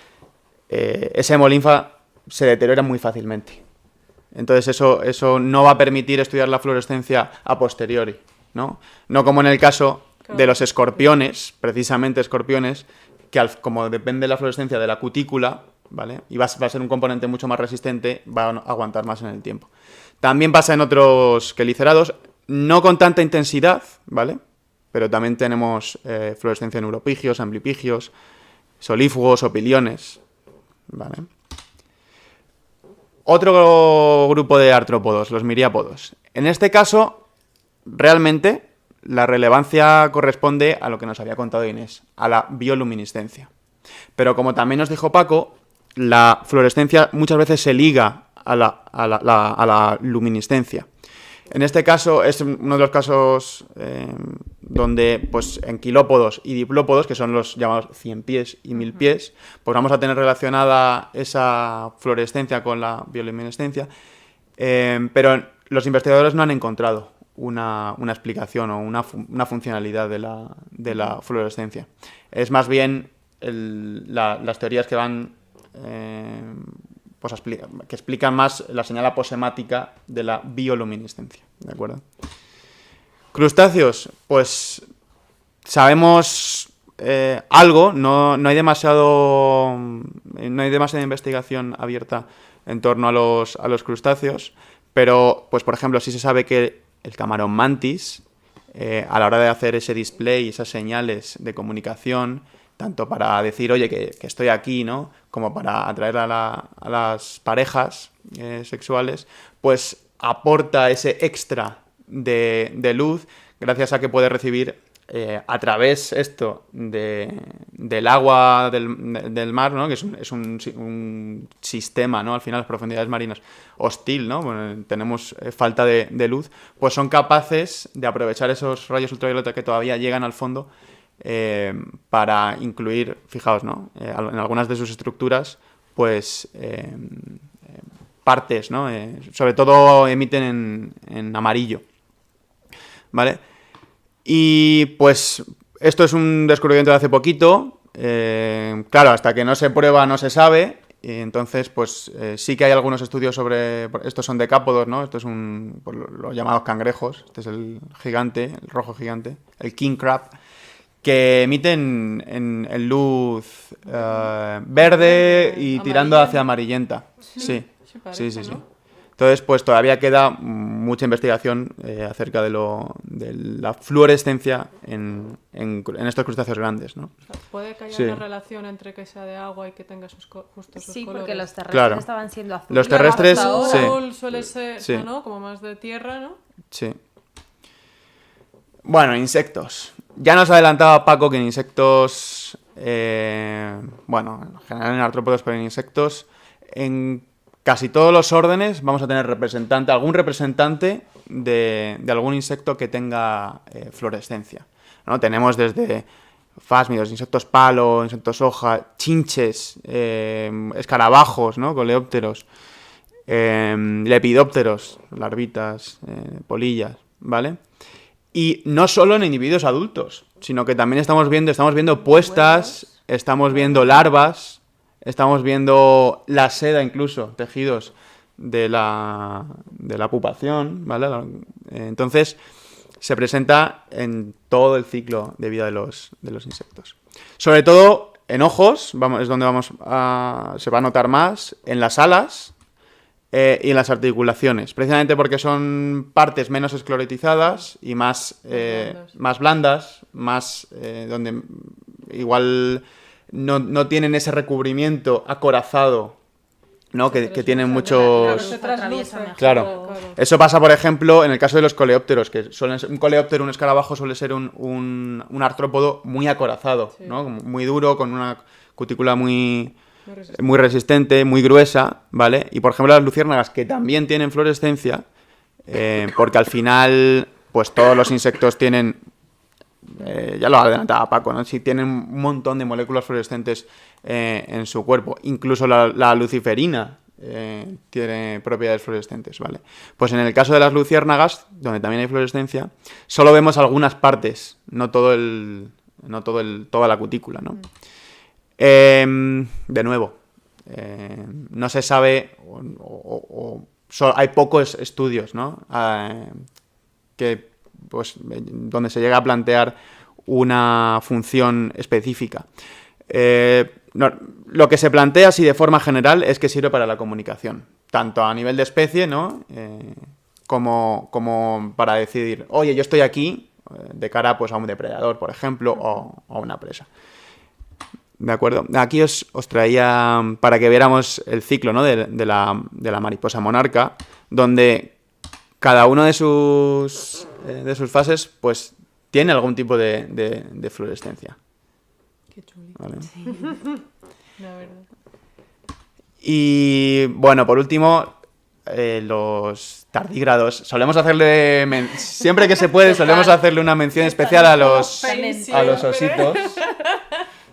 esa hemolinfa se deteriora muy fácilmente. Entonces eso no va a permitir estudiar la fluorescencia a posteriori, ¿no? No como en el caso de los escorpiones, precisamente escorpiones, que como depende la fluorescencia de la cutícula, ¿vale? Y va a ser un componente mucho más resistente, va a aguantar más en el tiempo. También pasa en otros quelicerados, no con tanta intensidad, ¿vale? Pero también tenemos fluorescencia en uropigios, amblipigios, solífugos, opiliones, ¿vale? Otro grupo de artrópodos, los miriápodos. En este caso, realmente, la relevancia corresponde a lo que nos había contado Inés, a la bioluminiscencia. Pero como también nos dijo Paco, la fluorescencia muchas veces se liga a la luminiscencia. En este caso es uno de los casos donde pues, en quilópodos y diplópodos, que son los llamados 100 pies y 1000 pies, pues vamos a tener relacionada esa fluorescencia con la bioluminiscencia, pero los investigadores no han encontrado una explicación o una funcionalidad de la fluorescencia. Es más bien las teorías que van que explican más la señal aposemática de la bioluminiscencia, ¿de acuerdo? Crustáceos, pues sabemos algo, no hay demasiada investigación abierta en torno a los crustáceos, pero pues por ejemplo sí se sabe que el camarón mantis, a la hora de hacer ese display, esas señales de comunicación, tanto para decir, oye, que estoy aquí, ¿no? Como para atraer a las parejas sexuales, pues aporta ese extra de luz gracias a que puede recibir a través del agua del mar, ¿no? Que es un sistema, ¿no? Al final las profundidades marinas hostil, ¿no? Bueno, tenemos falta de luz, pues son capaces de aprovechar esos rayos ultravioleta que todavía llegan al fondo para incluir, fijaos, ¿no? En algunas de sus estructuras, pues partes, ¿no? Sobre todo emiten en amarillo, ¿vale? Y pues esto es un descubrimiento de hace poquito, claro, hasta que no se prueba no se sabe, y entonces pues sí que hay algunos estudios sobre, estos son decápodos, ¿no? Estos son pues, los llamados cangrejos, este es el gigante, el rojo gigante, el king crab, que emiten en luz verde y tirando hacia amarillenta. Sí, parece, sí. ¿no? Entonces, pues todavía queda mucha investigación acerca de la fluorescencia en estos crustáceos grandes, ¿no? O sea, puede que haya Sí. una relación entre que sea de agua y que tenga justo esos Sí, colores. porque los terrestres Claro. estaban siendo azules. Los terrestres, Hasta ahora sí. azul suele ser, Sí. ¿no? Como más de tierra, ¿no? Sí. Bueno, insectos. Ya nos adelantaba Paco que en insectos, bueno, en general en artrópodos, pero en insectos, en casi todos los órdenes vamos a tener algún representante de algún insecto que tenga fluorescencia, ¿no? Tenemos desde fásmidos, insectos palo, insectos hoja, chinches, escarabajos, ¿no? Coleópteros, lepidópteros, larvitas, polillas, ¿vale? Y no solo en individuos adultos, sino que también estamos viendo puestas estamos viendo larvas, estamos viendo la seda incluso, tejidos de la pupación, ¿vale? Entonces, se presenta en todo el ciclo de vida de los insectos. Sobre todo en ojos, es donde se va a notar más, en las alas y en las articulaciones, precisamente porque son partes menos esclerotizadas y más blandas, donde igual no tienen ese recubrimiento acorazado, ¿no? Que tienen muchos... Claro. Eso pasa, por ejemplo, en el caso de los coleópteros, que suelen ser, un coleóptero, un escarabajo, suele ser un artrópodo muy acorazado, sí, ¿no? Muy duro, con una cutícula muy resistente, muy gruesa, ¿vale? Y, por ejemplo, las luciérnagas, que también tienen fluorescencia, porque al final, pues todos los insectos tienen... ya lo adelantaba Paco, ¿no? Si tienen un montón de moléculas fluorescentes en su cuerpo. Incluso la luciferina tiene propiedades fluorescentes, ¿vale? Pues en el caso de las luciérnagas, donde también hay fluorescencia, solo vemos algunas partes, no toda la cutícula, ¿no? De nuevo, no se sabe hay pocos estudios, ¿no? Pues donde se llega a plantear una función específica. Lo que se plantea así de forma general es que sirve para la comunicación, tanto a nivel de especie, ¿no? Como para decidir, oye, yo estoy aquí de cara, pues, a un depredador, por ejemplo, o a una presa. ¿De acuerdo? Aquí os traía para que viéramos el ciclo, ¿no? de la mariposa monarca, donde cada uno de sus fases, pues, tiene algún tipo de fluorescencia. Qué chulito. ¿Vale? Sí. La verdad. Y, bueno, por último, los tardígrados. Solemos hacerle... siempre que se puede, solemos hacerle una mención especial a los ositos.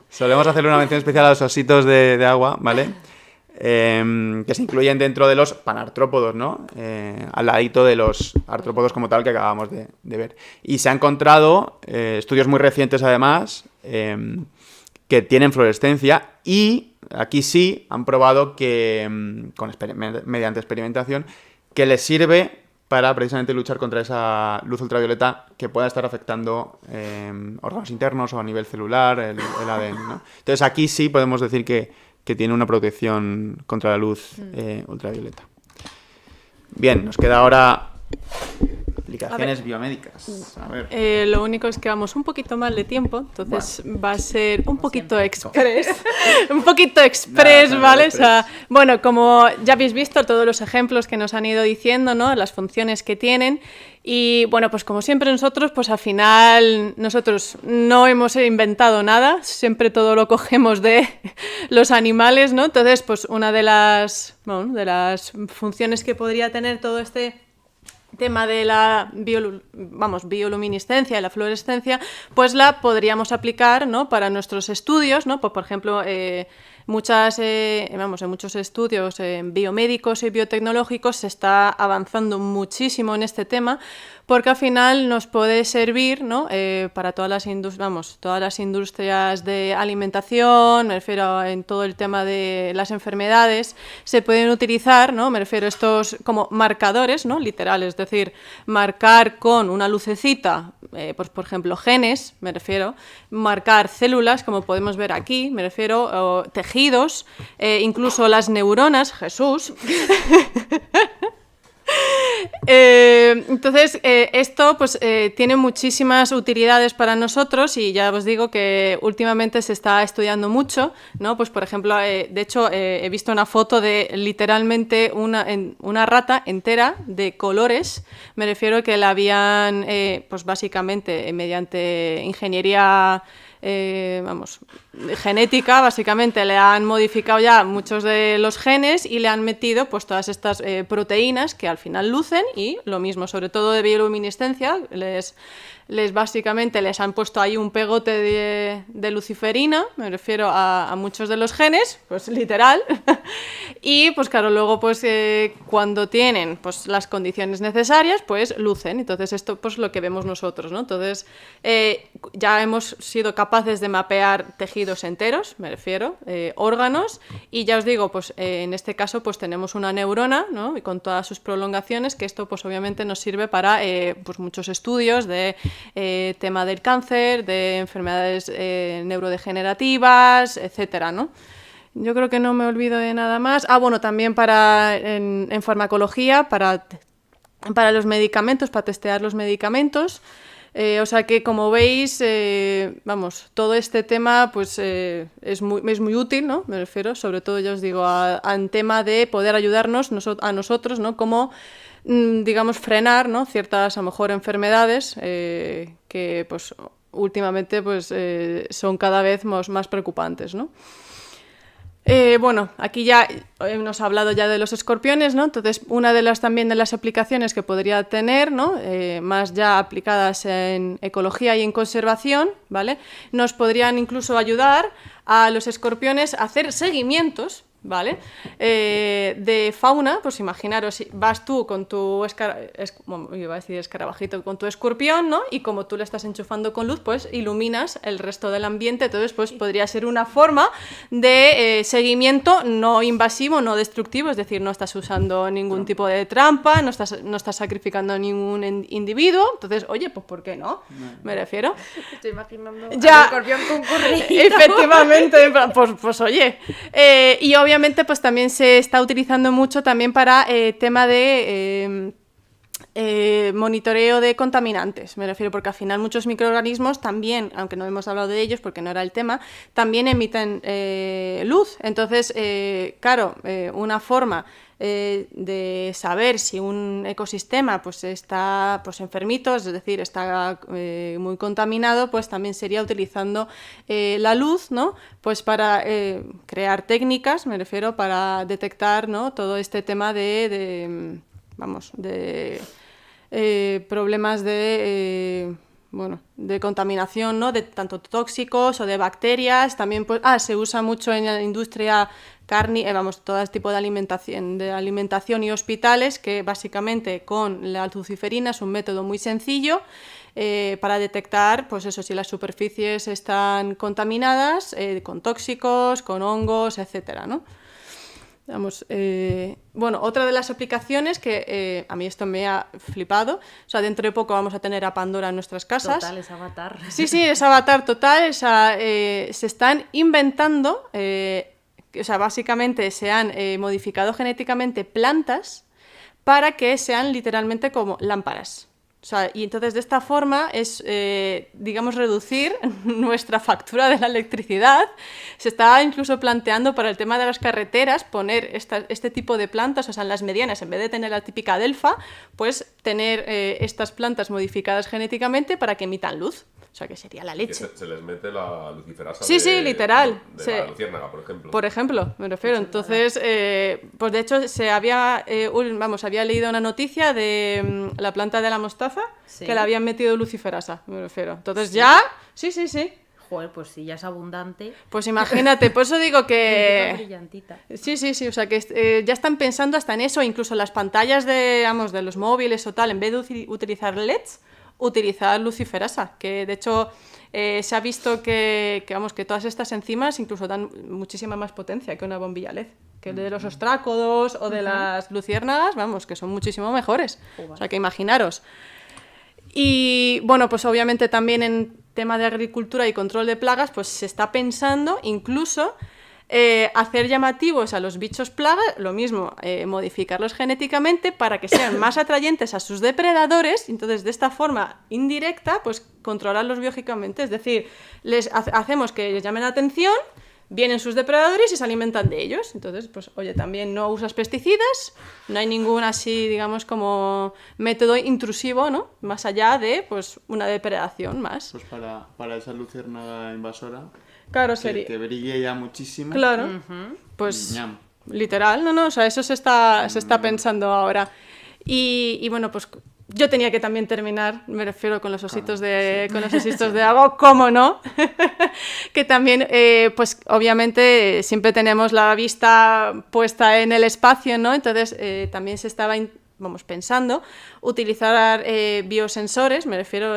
Solemos hacerle una mención especial a los ositos de agua, ¿vale? Que se incluyen dentro de los panartrópodos, ¿no? Al ladito de los artrópodos como tal que acabamos de ver. Y se han encontrado estudios muy recientes, además, que tienen fluorescencia, y aquí sí han probado que, mediante experimentación, que les sirve para precisamente luchar contra esa luz ultravioleta que pueda estar afectando órganos internos o a nivel celular, el ADN, ¿no? Entonces aquí sí podemos decir que tiene una protección contra la luz ultravioleta. Bien, nos queda ahora aplicaciones biomédicas. A ver. Lo único es que vamos un poquito mal de tiempo, entonces va a ser un poquito express. Un poquito express, ¿vale? O sea, bueno, como ya habéis visto todos los ejemplos que nos han ido diciendo, ¿no? Las funciones que tienen. Y bueno, pues como siempre nosotros, pues al final nosotros no hemos inventado nada, siempre todo lo cogemos de los animales, ¿no? Entonces, pues una de las funciones que podría tener todo este tema de la bioluminiscencia y la fluorescencia, pues la podríamos aplicar, ¿no? Para nuestros estudios, ¿no? Pues, por ejemplo, en muchos estudios biomédicos y biotecnológicos se está avanzando muchísimo en este tema, porque al final nos puede servir, ¿no? Para todas las industrias de alimentación, me refiero en todo el tema de las enfermedades, se pueden utilizar, ¿no? Me refiero a estos como marcadores, ¿no? Literales, es decir, marcar con una lucecita, pues por ejemplo genes, me refiero, marcar células, como podemos ver aquí, me refiero, tejidos, incluso las neuronas, Jesús. Entonces, esto pues tiene muchísimas utilidades para nosotros, y ya os digo que últimamente se está estudiando mucho, ¿no? Pues por ejemplo, de hecho he visto una foto de literalmente una rata entera de colores, me refiero que la habían pues básicamente mediante ingeniería genética, básicamente le han modificado ya muchos de los genes y le han metido pues todas estas proteínas que al final lucen, y lo mismo, sobre todo de bioluminiscencia, básicamente les han puesto ahí un pegote de luciferina, me refiero a muchos de los genes, pues literal, y pues claro, luego pues cuando tienen pues las condiciones necesarias, pues lucen. Entonces esto pues lo que vemos nosotros, ¿no? Entonces ya hemos sido capaces capaces de mapear tejidos enteros, me refiero, órganos, y ya os digo, pues en este caso pues tenemos una neurona, ¿no? Y con todas sus prolongaciones, que esto pues obviamente nos sirve para pues muchos estudios de tema del cáncer, de enfermedades neurodegenerativas, etcétera, ¿no? Yo creo que no me olvido de nada más. Bueno, también en farmacología, para los medicamentos, para testear los medicamentos. O sea que, como veis, todo este tema pues es muy útil, ¿no? Me refiero, sobre todo, ya os digo, en tema de poder ayudarnos a nosotros, ¿no? Como, digamos, frenar, ¿no? Ciertas, a lo mejor, enfermedades que, pues, últimamente pues, son cada vez más preocupantes, ¿no? Bueno, aquí ya hemos hablado ya de los escorpiones, ¿no? Entonces, una de las también de las aplicaciones que podría tener, ¿no? Más ya aplicadas en ecología y en conservación, ¿vale? Nos podrían incluso ayudar a los escorpiones a hacer seguimientos, ¿vale? De fauna, pues imaginaros, vas tú con tu iba a decir escarabajito, con tu escorpión, ¿no? Y como tú le estás enchufando con luz, pues iluminas el resto del ambiente. Entonces, pues podría ser una forma de seguimiento no invasivo, no destructivo, es decir, no estás usando ningún tipo de trampa, no estás sacrificando a ningún individuo. Entonces, oye, pues ¿por qué no? Me refiero. Estoy imaginando ya, al escorpión concurrido. Efectivamente, pues oye. Y obviamente pues también se está utilizando mucho también para tema de monitoreo de contaminantes, me refiero, porque al final muchos microorganismos también, aunque no hemos hablado de ellos porque no era el tema, también emiten luz. Entonces, claro, una forma de saber si un ecosistema pues está pues enfermito, es decir, está muy contaminado, pues también sería utilizando la luz, ¿no? Pues para crear técnicas, me refiero, para detectar, ¿no? Todo este tema de problemas de contaminación, ¿no? De tanto tóxicos o de bacterias. También pues, se usa mucho en la industria todo este tipo de alimentación y hospitales, que básicamente con la luciferina es un método muy sencillo para detectar, pues eso, si las superficies están contaminadas con tóxicos, con hongos, etcétera, ¿no? Otra de las aplicaciones que a mí esto me ha flipado, o sea, dentro de poco vamos a tener a Pandora en nuestras casas. Total, es Avatar. Sí, es Avatar total, se están inventando, básicamente se han modificado genéticamente plantas para que sean literalmente como lámparas. O sea, y entonces de esta forma es, digamos, reducir nuestra factura de la electricidad. Se está incluso planteando para el tema de las carreteras poner este tipo de plantas, o sea, en las medianas, en vez de tener la típica adelfa, pues tener estas plantas modificadas genéticamente para que emitan luz. O sea, que sería la leche. Se les mete la luciferasa literal. La luciérnaga, por ejemplo. Por ejemplo, me refiero. Entonces, pues de hecho, había leído una noticia de la planta de la mostaza, ¿sí? Que le habían metido luciferasa, me refiero. Entonces, ¿sí? Ya... Sí. Joder, pues si ya es abundante. Pues imagínate, por eso digo que... brillantita. Sí, o sea que ya están pensando hasta en eso, incluso las pantallas de los móviles o tal, en vez de utilizar LEDs, utilizar luciferasa, que de hecho se ha visto que todas estas enzimas incluso dan muchísima más potencia que una bombilla LED, que de los ostrácodos o de las luciérnagas, que son muchísimo mejores. O sea que imaginaros. Y bueno, pues obviamente también en tema de agricultura y control de plagas, pues se está pensando incluso hacer llamativos a los bichos plaga, lo mismo, modificarlos genéticamente para que sean más atrayentes a sus depredadores, entonces de esta forma indirecta, pues controlarlos biológicamente, es decir, hacemos que les llamen la atención, vienen sus depredadores y se alimentan de ellos. Entonces, pues oye, también no usas pesticidas, no hay ningún así, digamos, como método intrusivo, ¿no? Más allá de, pues, una depredación más. Pues para esa luciérnaga invasora, claro, sería... que brille ya muchísimo. Claro, pues literal, o sea, eso se está pensando ahora. Y bueno, pues yo tenía que también terminar, me refiero con los ositos con los ositos de agua, ¿cómo no? Que también, pues obviamente siempre tenemos la vista puesta en el espacio, ¿no? Entonces también se estaba pensando utilizar biosensores, me refiero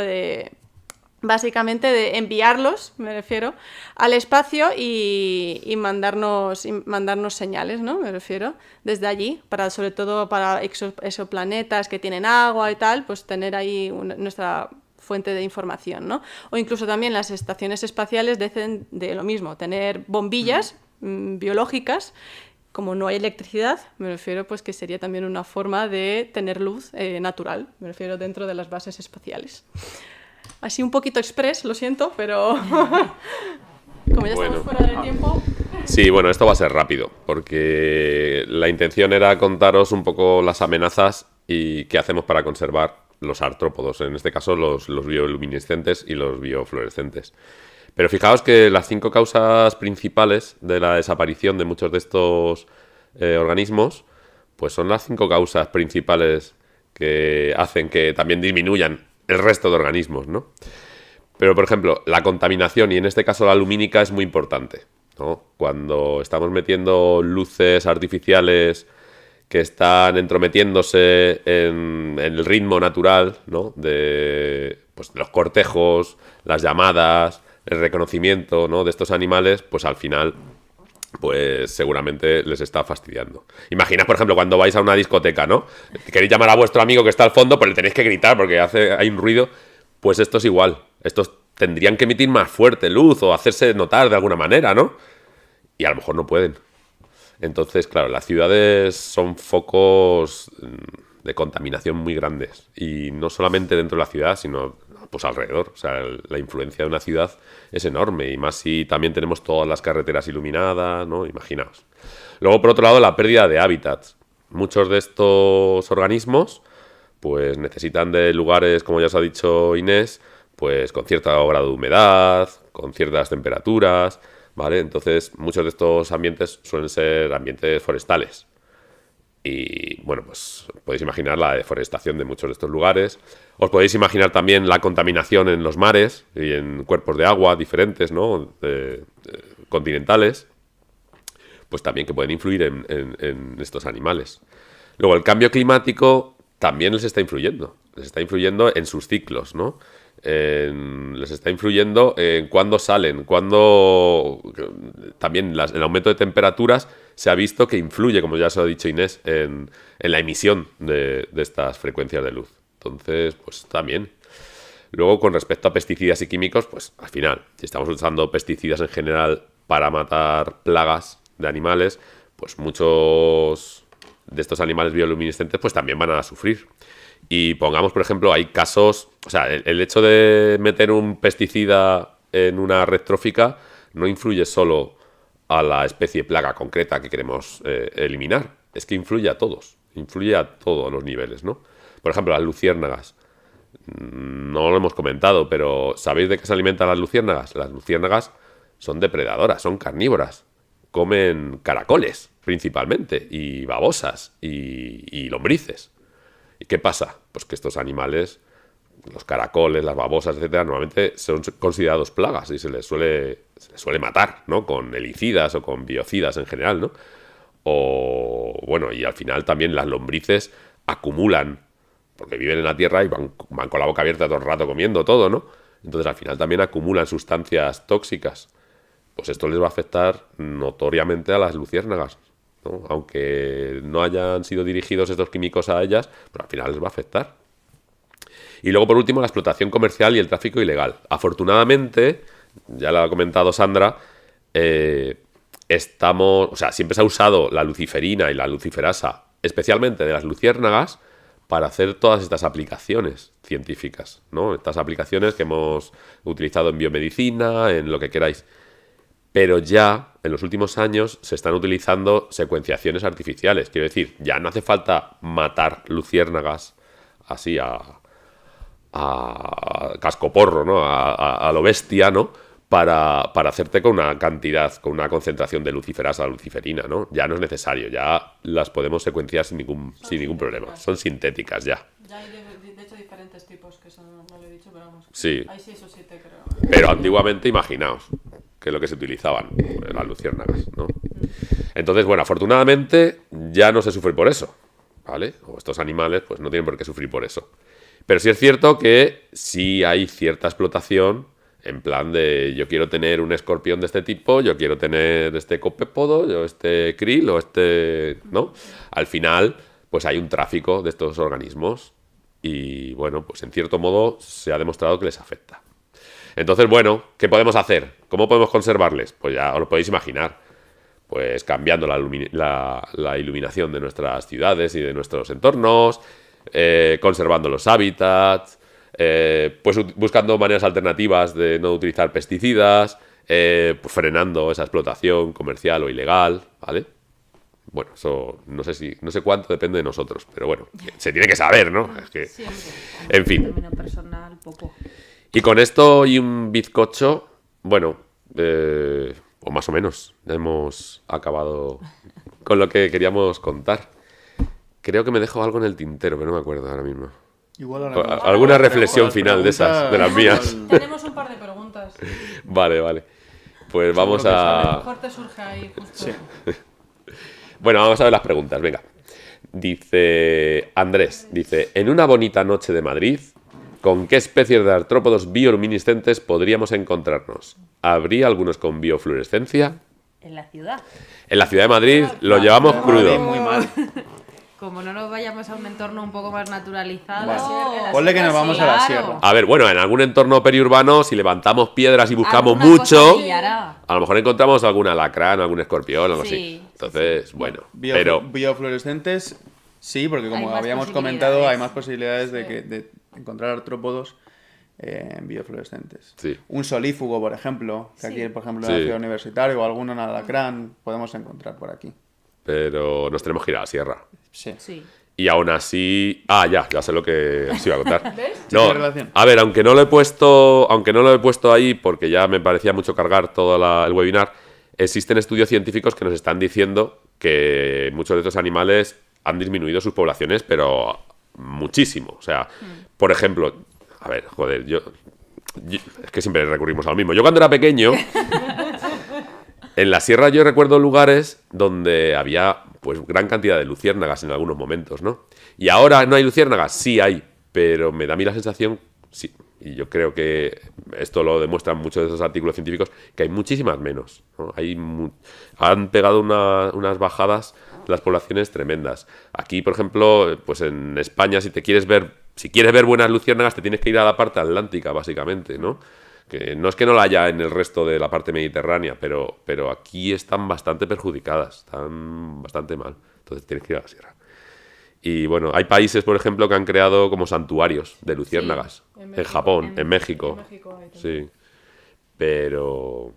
básicamente de enviarlos, me refiero, al espacio y mandarnos señales, ¿no? Me refiero, desde allí, sobre todo para exoplanetas que tienen agua y tal, pues tener ahí nuestra fuente de información, ¿no? O incluso también las estaciones espaciales dicen de lo mismo, tener bombillas biológicas. Como no hay electricidad, me refiero pues que sería también una forma de tener luz natural, me refiero dentro de las bases espaciales. Así un poquito express, lo siento, pero como ya estamos fuera de tiempo... Sí, bueno, esto va a ser rápido, porque la intención era contaros un poco las amenazas y qué hacemos para conservar los artrópodos, en este caso los bioluminiscentes y los biofluorescentes. Pero fijaos que las 5 causas principales de la desaparición de muchos de estos organismos, pues son las 5 causas principales que hacen que también disminuyan el resto de organismos, ¿no? Pero, por ejemplo, la contaminación, y en este caso la lumínica, es muy importante, ¿no? Cuando estamos metiendo luces artificiales que están entrometiéndose en el ritmo natural, ¿no? De los cortejos, las llamadas, el reconocimiento, ¿no? de estos animales, pues al final, pues seguramente les está fastidiando. Imagina, por ejemplo, cuando vais a una discoteca, ¿no? Queréis llamar a vuestro amigo que está al fondo, pues le tenéis que gritar porque hay un ruido. Pues esto es igual. Estos tendrían que emitir más fuerte luz o hacerse notar de alguna manera, ¿no? Y a lo mejor no pueden. Entonces, claro, las ciudades son focos de contaminación muy grandes. Y no solamente dentro de la ciudad, sino pues alrededor. O sea, la influencia de una ciudad es enorme. Y más si también tenemos todas las carreteras iluminadas, ¿no? Imaginaos. Luego, por otro lado, la pérdida de hábitats. Muchos de estos organismos pues necesitan de lugares, como ya os ha dicho Inés, pues con cierto grado de humedad, con ciertas temperaturas, ¿vale? Entonces, muchos de estos ambientes suelen ser ambientes forestales. Y, bueno, pues podéis imaginar la deforestación de muchos de estos lugares. Os podéis imaginar también la contaminación en los mares y en cuerpos de agua diferentes, ¿no? Continentales. Pues también que pueden influir en estos animales. Luego, el cambio climático también les está influyendo. Les está influyendo en sus ciclos, ¿no? Les está influyendo en cuándo salen, también el aumento de temperaturas se ha visto que influye, como ya os ha dicho Inés, en la emisión de estas frecuencias de luz. Entonces, pues también. Luego, con respecto a pesticidas y químicos, pues al final, si estamos usando pesticidas en general para matar plagas de animales, pues muchos de estos animales bioluminiscentes pues también van a sufrir. Y pongamos, por ejemplo, hay casos... O sea, el hecho de meter un pesticida en una red trófica no influye solo a la especie plaga concreta que queremos eliminar. Es que influye a todos. Influye a todos los niveles, ¿no? Por ejemplo, las luciérnagas. No lo hemos comentado, pero ¿sabéis de qué se alimentan las luciérnagas? Las luciérnagas son depredadoras, son carnívoras. Comen caracoles, principalmente, y babosas, y lombrices. ¿Y qué pasa? Pues que estos animales, los caracoles, las babosas, etcétera, normalmente son considerados plagas y se les suele matar, ¿no? Con helicidas o con biocidas en general, ¿no? O, bueno, y al final también las lombrices acumulan, porque viven en la tierra y van con la boca abierta todo el rato comiendo todo, ¿no? Entonces al final también acumulan sustancias tóxicas. Pues esto les va a afectar notoriamente a las luciérnagas, ¿no? Aunque no hayan sido dirigidos estos químicos a ellas, pero al final les va a afectar. Y luego, por último, la explotación comercial y el tráfico ilegal. Afortunadamente, ya lo ha comentado Sandra, siempre se ha usado la luciferina y la luciferasa, especialmente de las luciérnagas, para hacer todas estas aplicaciones científicas, ¿no? Estas aplicaciones que hemos utilizado en biomedicina, en lo que queráis. Pero ya, en los últimos años, se están utilizando secuenciaciones artificiales. Quiero decir, ya no hace falta matar luciérnagas así a cascoporro, ¿no? A lo bestia, ¿no? Para hacerte con una cantidad, con una concentración de luciferasa, luciferina, ¿no? Ya no es necesario, ya las podemos secuenciar sin ningún problema. Son sintéticas ya. Ya hay de hecho diferentes tipos, que eso no lo he dicho, pero vamos. Sí. Hay 6 o 7, creo. Pero antiguamente, imaginaos, que es lo que se utilizaban, las luciérnagas, ¿no? Entonces, bueno, afortunadamente ya no se sufre por eso, ¿vale? O estos animales pues no tienen por qué sufrir por eso. Pero sí es cierto que sí hay cierta explotación en plan de yo quiero tener un escorpión de este tipo, yo quiero tener este copépodo, yo este krill o este... ¿no? Al final, pues hay un tráfico de estos organismos y, bueno, pues en cierto modo se ha demostrado que les afecta. Entonces, bueno, ¿qué podemos hacer? ¿Cómo podemos conservarles? Pues ya os lo podéis imaginar. Pues cambiando la iluminación de nuestras ciudades y de nuestros entornos, conservando los hábitats, pues buscando maneras alternativas de no utilizar pesticidas, pues frenando esa explotación comercial o ilegal, ¿vale? Bueno, eso no sé cuánto depende de nosotros, pero bueno, se tiene que saber, ¿no? Es que, en fin. En término personal, poco. Y con esto y un bizcocho, bueno, o más o menos, hemos acabado con lo que queríamos contar. Creo que me dejo algo en el tintero, pero no me acuerdo ahora mismo. Igual ahora ¿Alguna reflexión final de esas, de las mías? Tenemos un par de preguntas. Vale. Pues vamos A lo a... mejor te surge ahí justo. Sí. Bueno, vamos a ver las preguntas, venga. Dice Andrés, en una bonita noche de Madrid, ¿con qué especies de artrópodos bioluminiscentes podríamos encontrarnos? ¿Habría algunos con biofluorescencia? En la ciudad. En la ciudad de Madrid lo llevamos crudo. Muy mal. Como no nos vayamos a un entorno un poco más naturalizado. Vale. Ponle que nos vamos a la sierra. A ver, bueno, en algún entorno periurbano, si levantamos piedras y buscamos Alguna cosa mucho, pillará. a lo mejor encontramos algún alacrán, algún escorpión, algo Sí, así. Entonces, bueno, pero Biofluorescentes, sí, porque como Hay más habíamos posibilidades. comentado, hay más posibilidades de encontrar artrópodos biofluorescentes. Sí. Un solífugo, por ejemplo, que Sí. aquí, por ejemplo, Sí. en la ciudad universitaria, o alguno en alacrán, podemos encontrar por aquí. pero nos tenemos que ir a la sierra. Sí. Sí. Y aún así... ya sé lo que os iba a contar. ¿Ves? No, ¿Tiene relación? a ver, aunque no lo he puesto ahí porque ya me parecía mucho cargar todo el webinar, existen estudios científicos que nos están diciendo que muchos de estos animales han disminuido sus poblaciones, pero muchísimo. O sea, por ejemplo, a ver, joder, yo es que siempre recurrimos a lo mismo. Yo cuando era pequeño, en la sierra yo recuerdo lugares donde había pues gran cantidad de luciérnagas en algunos momentos, ¿no? Y ahora no hay luciérnagas, sí hay, pero me da a mí la sensación, sí, y yo creo que esto lo demuestran muchos de esos artículos científicos, que hay muchísimas menos, ¿no? Han pegado unas bajadas las poblaciones tremendas. Aquí, por ejemplo, pues en España, si quieres ver buenas luciérnagas, te tienes que ir a la parte atlántica, básicamente, ¿no? Que no es que no la haya en el resto de la parte mediterránea, pero aquí están bastante perjudicadas, están bastante mal. Entonces tienes que ir a la sierra. Y bueno, hay países, por ejemplo, que han creado como santuarios de luciérnagas. Sí. En Japón, en México. En México hay también. Sí. Pero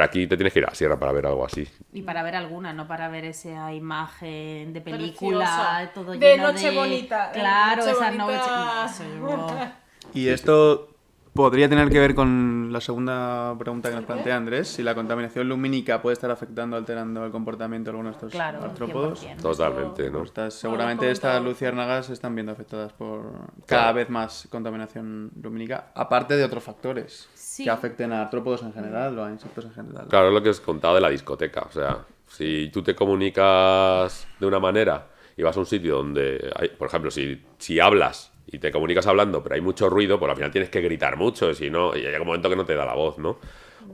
aquí te tienes que ir a la sierra para ver algo así. Y para ver alguna, no para ver esa imagen de película, Preciosa. todo De lleno noche bonita. Claro, Noche esa bonita. noche. Eso, yo- Y esto podría tener que ver con la segunda pregunta que nos plantea Andrés, si la contaminación lumínica puede estar afectando, alterando el comportamiento de algunos de estos Claro, artrópodos. 100%. Totalmente, ¿no? Seguramente Bueno, estas comentado. luciérnagas se están viendo afectadas por cada vez más contaminación lumínica, aparte de otros factores Sí. que afecten a artrópodos en general o a insectos en general. Claro, es lo que os he contado de la discoteca. O sea, si tú te comunicas de una manera y vas a un sitio donde hay, por ejemplo, si hablas y te comunicas hablando, pero hay mucho ruido, pues al final tienes que gritar mucho, si no, y llega un momento que no te da la voz, ¿no?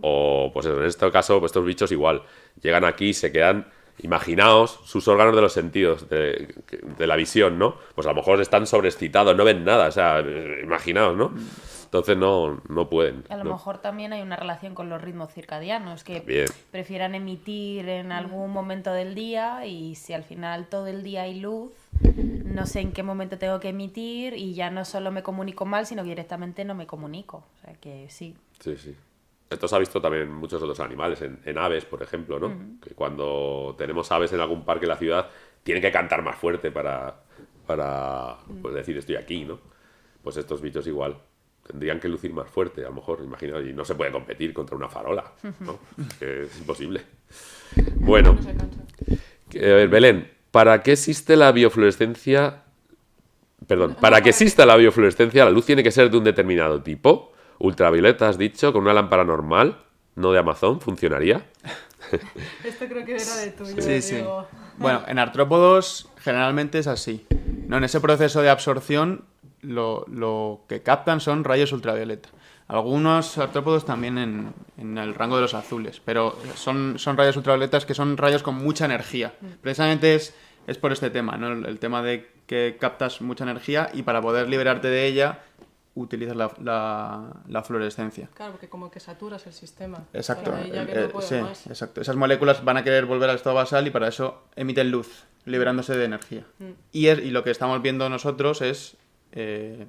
O, pues eso, en este caso, pues estos bichos igual, llegan aquí y se quedan, imaginaos, sus órganos de los sentidos, de la visión, ¿no? Pues a lo mejor están sobreexcitados, no ven nada, o sea, imaginaos, ¿no? Entonces no pueden. A lo ¿no? mejor también hay una relación con los ritmos circadianos, que Bien. prefieran emitir en algún momento del día y si al final todo el día hay luz, no sé en qué momento tengo que emitir y ya no solo me comunico mal, sino que directamente no me comunico. O sea que sí. Sí, sí. Esto se ha visto también en muchos otros animales, en aves, por ejemplo, ¿no? Que cuando tenemos aves en algún parque de la ciudad, tienen que cantar más fuerte para pues, decir estoy aquí, ¿no? Pues estos bichos igual. Tendrían que lucir más fuerte, a lo mejor, imagino, y no se puede competir contra una farola, ¿no? Que es imposible. Bueno, No se cansa. a ver, Belén, ¿para qué existe la biofluorescencia? Perdón, para que exista la biofluorescencia, la luz tiene que ser de un determinado tipo. Ultravioleta, has dicho, con una lámpara normal, no de Amazon, ¿funcionaría? Esto creo que era de tuyo, Sí, sí. Diego. Bueno, en artrópodos generalmente es así. ¿No? En ese proceso de absorción, lo que captan son rayos ultravioleta. Algunos artrópodos también en el rango de los azules, pero son rayos ultravioletas que son rayos con mucha energía. Precisamente es por este tema, ¿no? El tema de que captas mucha energía y para poder liberarte de ella utilizas la fluorescencia. Claro, porque como que saturas el sistema. Exacto. Ahí ya que no puede sí, más. exacto. Esas moléculas van a querer volver al estado basal y para eso emiten luz, liberándose de energía. Y lo que estamos viendo nosotros es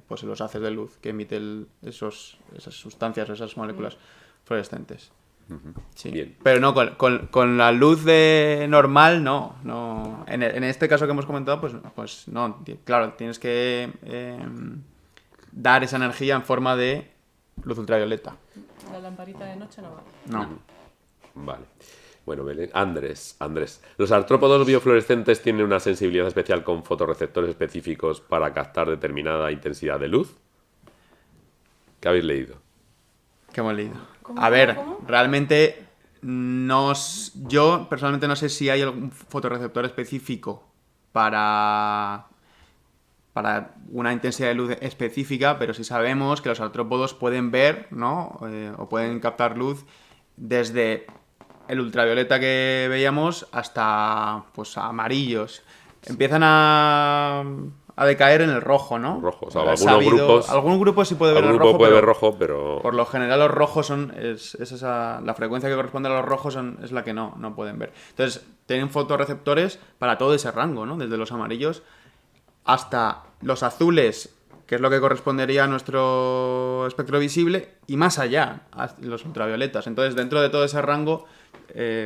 pues los haces de luz que emiten esas sustancias, esas moléculas fluorescentes. Sí. Bien. Pero no, con la luz normal, no. En este caso que hemos comentado, pues no. Claro, tienes que dar esa energía en forma de luz ultravioleta. La lamparita de noche no vale. No. Vale. Bueno, Belén. Andrés. ¿Los artrópodos biofluorescentes tienen una sensibilidad especial con fotorreceptores específicos para captar determinada intensidad de luz? ¿Qué habéis leído? ¿Qué hemos leído? ¿Cómo, A ver, cómo? realmente yo personalmente no sé si hay algún fotorreceptor específico para una intensidad de luz específica, pero sí sabemos que los artrópodos pueden ver, ¿no? O pueden captar luz desde el ultravioleta que veíamos hasta pues amarillos. Empiezan a decaer en el rojo, ¿no? Rojo, o sea, algún grupo sí puede ver el algún grupo rojo, puede pero ver rojo, pero... por lo general los rojos la frecuencia que corresponde a los rojos es la que no pueden ver. Entonces, tienen fotorreceptores para todo ese rango, ¿no? Desde los amarillos hasta los azules, que es lo que correspondería a nuestro espectro visible, y más allá, los ultravioletas. Entonces, dentro de todo ese rango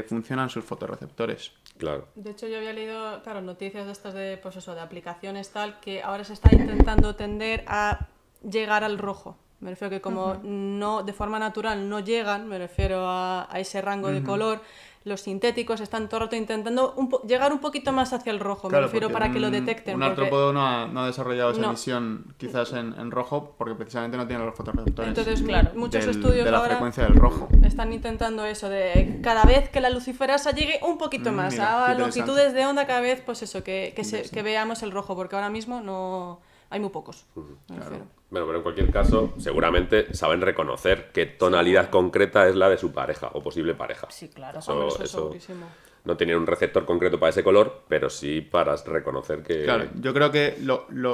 funcionan sus fotorreceptores. Claro. De hecho, yo había leído, claro, noticias de estas de, pues eso, de aplicaciones tal, que ahora se está intentando tender a llegar al rojo. Me refiero que como no, de forma natural no llegan, me refiero a ese rango de color, los sintéticos están todo el rato intentando llegar un poquito más hacia el rojo, Claro, me refiero porque para que lo detecten. Un porque- artrópodo no ha desarrollado esa No. emisión quizás en rojo porque precisamente no tiene los fotorreceptores. Entonces, Claro. muchos de estudios la ahora frecuencia del rojo. están intentando eso, de cada vez que la luciferasa llegue un poquito más Mira, a qué interesante. longitudes de onda, cada vez, pues eso, que veamos el rojo, porque ahora mismo no hay muy pocos. Me refiero. Bueno, pero en cualquier caso, seguramente saben reconocer qué tonalidad concreta es la de su pareja o posible pareja. Sí, claro. Hombre, eso es segurísimo. no tienen un receptor concreto para ese color, pero sí para reconocer que... Claro, yo creo que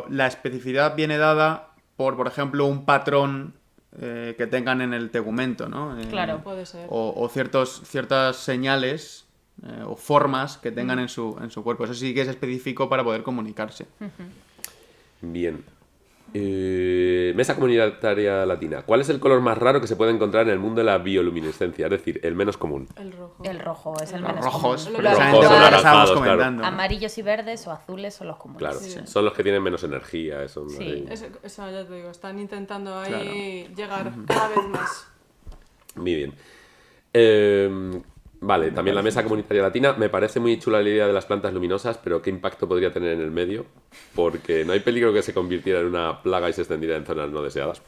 la especificidad viene dada por ejemplo, un patrón que tengan en el tegumento, ¿no? Claro. Puede ser. O ciertas señales o formas que tengan en su cuerpo. Eso sí que es específico para poder comunicarse. Bien. Mesa Comunitaria Latina. ¿Cuál es el color más raro que se puede encontrar en el mundo de la bioluminiscencia? Es decir, el menos común. El rojo. El rojo es el Los menos rojos, común. precisamente Rojos o por lo que estábamos anaranjados, claro. comentando. Amarillos y verdes o azules son los comunes. Claro, Sí. son los que tienen menos energía. Eso, Sí. ahí. Eso ya te digo, están intentando ahí llegar cada vez más. Muy bien. Vale, también la Mesa Comunitaria Latina. Me parece muy chula la idea de las plantas luminosas, pero ¿qué impacto podría tener en el medio? Porque no hay peligro que se convirtiera en una plaga y se extendiera en zonas no deseadas.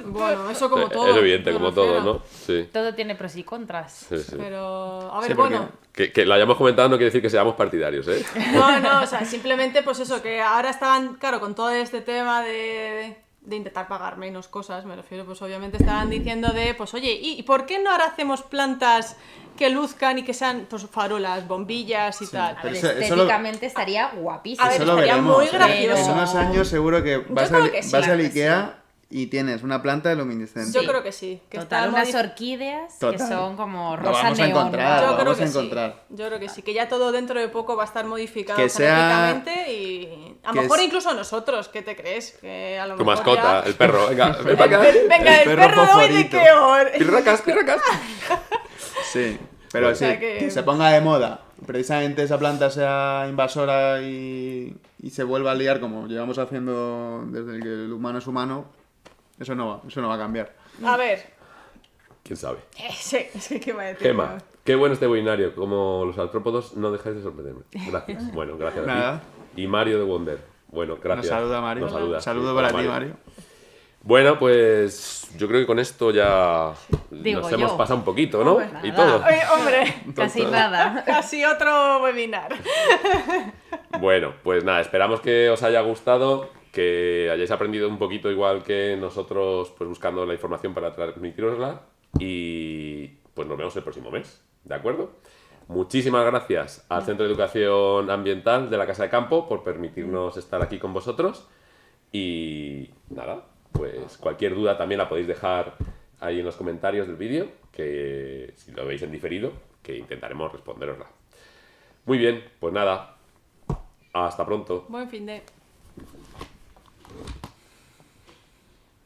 Bueno, eso como todo. Es evidente, me como todo, refiero. ¿no? Sí. Todo tiene pros y contras. Sí, sí. Pero, a ver, Sí, porque- bueno. Que lo hayamos comentado no quiere decir que seamos partidarios, ¿eh? No, o sea, simplemente pues eso, que ahora estaban, claro, con todo este tema de intentar pagar menos cosas, me refiero, pues obviamente estaban diciendo de, pues oye, ¿y por qué no ahora hacemos plantas que luzcan y que sean, pues farolas, bombillas y tal? A ver, Pero eso lo- estéticamente estaría guapísimo. A ver, Eso lo estaría veremos. muy gracioso. En unos años seguro que vas creo que sí, vas claro al que Ikea y tienes una planta de luminiscencia. Yo creo que sí. Que Total, está unas modi- orquídeas que Total. son como Lo rosa vamos a neón. encontrar. Yo lo creo vamos que a sí. encontrar. Yo creo que sí, que ya todo dentro de poco va a estar modificado Que sea- genéticamente y a lo que mejor es- incluso nosotros, ¿qué te crees? Que a lo Tu mejor mascota, ya- el perro. Venga, ven para acá. Venga, el perro perro de hoy de favorito. qué hora. Pirracas, pirracas. Sí, pero O sea sí, que- que se ponga de moda. Precisamente esa planta sea invasora y se vuelva a liar como llevamos haciendo desde que el humano es humano, eso no va a cambiar. A ver, ¿Quién sabe? sí, es que qué va a decir. Gema, qué bueno este webinario. Como los artrópodos, no dejáis de sorprenderme. Gracias. Bueno, gracias a Nada. ti. Y Mario de Wonder. Bueno, gracias. Nos saluda Mario. Nos saluda. Saludo Sí, para hola, ti, Mario. Bueno, pues yo creo que con esto ya Digo nos hemos yo. pasado un poquito, ¿no? Nada. Y todo. Oye, hombre, Casi nada. casi otro webinar. Bueno, pues nada, esperamos que os haya gustado. que hayáis aprendido un poquito igual que nosotros, pues buscando la información para transmitirosla. Y pues nos vemos el próximo mes, ¿de acuerdo? Muchísimas gracias al Centro de Educación Ambiental de la Casa de Campo por permitirnos estar aquí con vosotros. Y nada, pues cualquier duda también la podéis dejar ahí en los comentarios del vídeo, que si lo veis en diferido, que intentaremos responderosla. Muy bien, pues nada, hasta pronto. Buen fin de...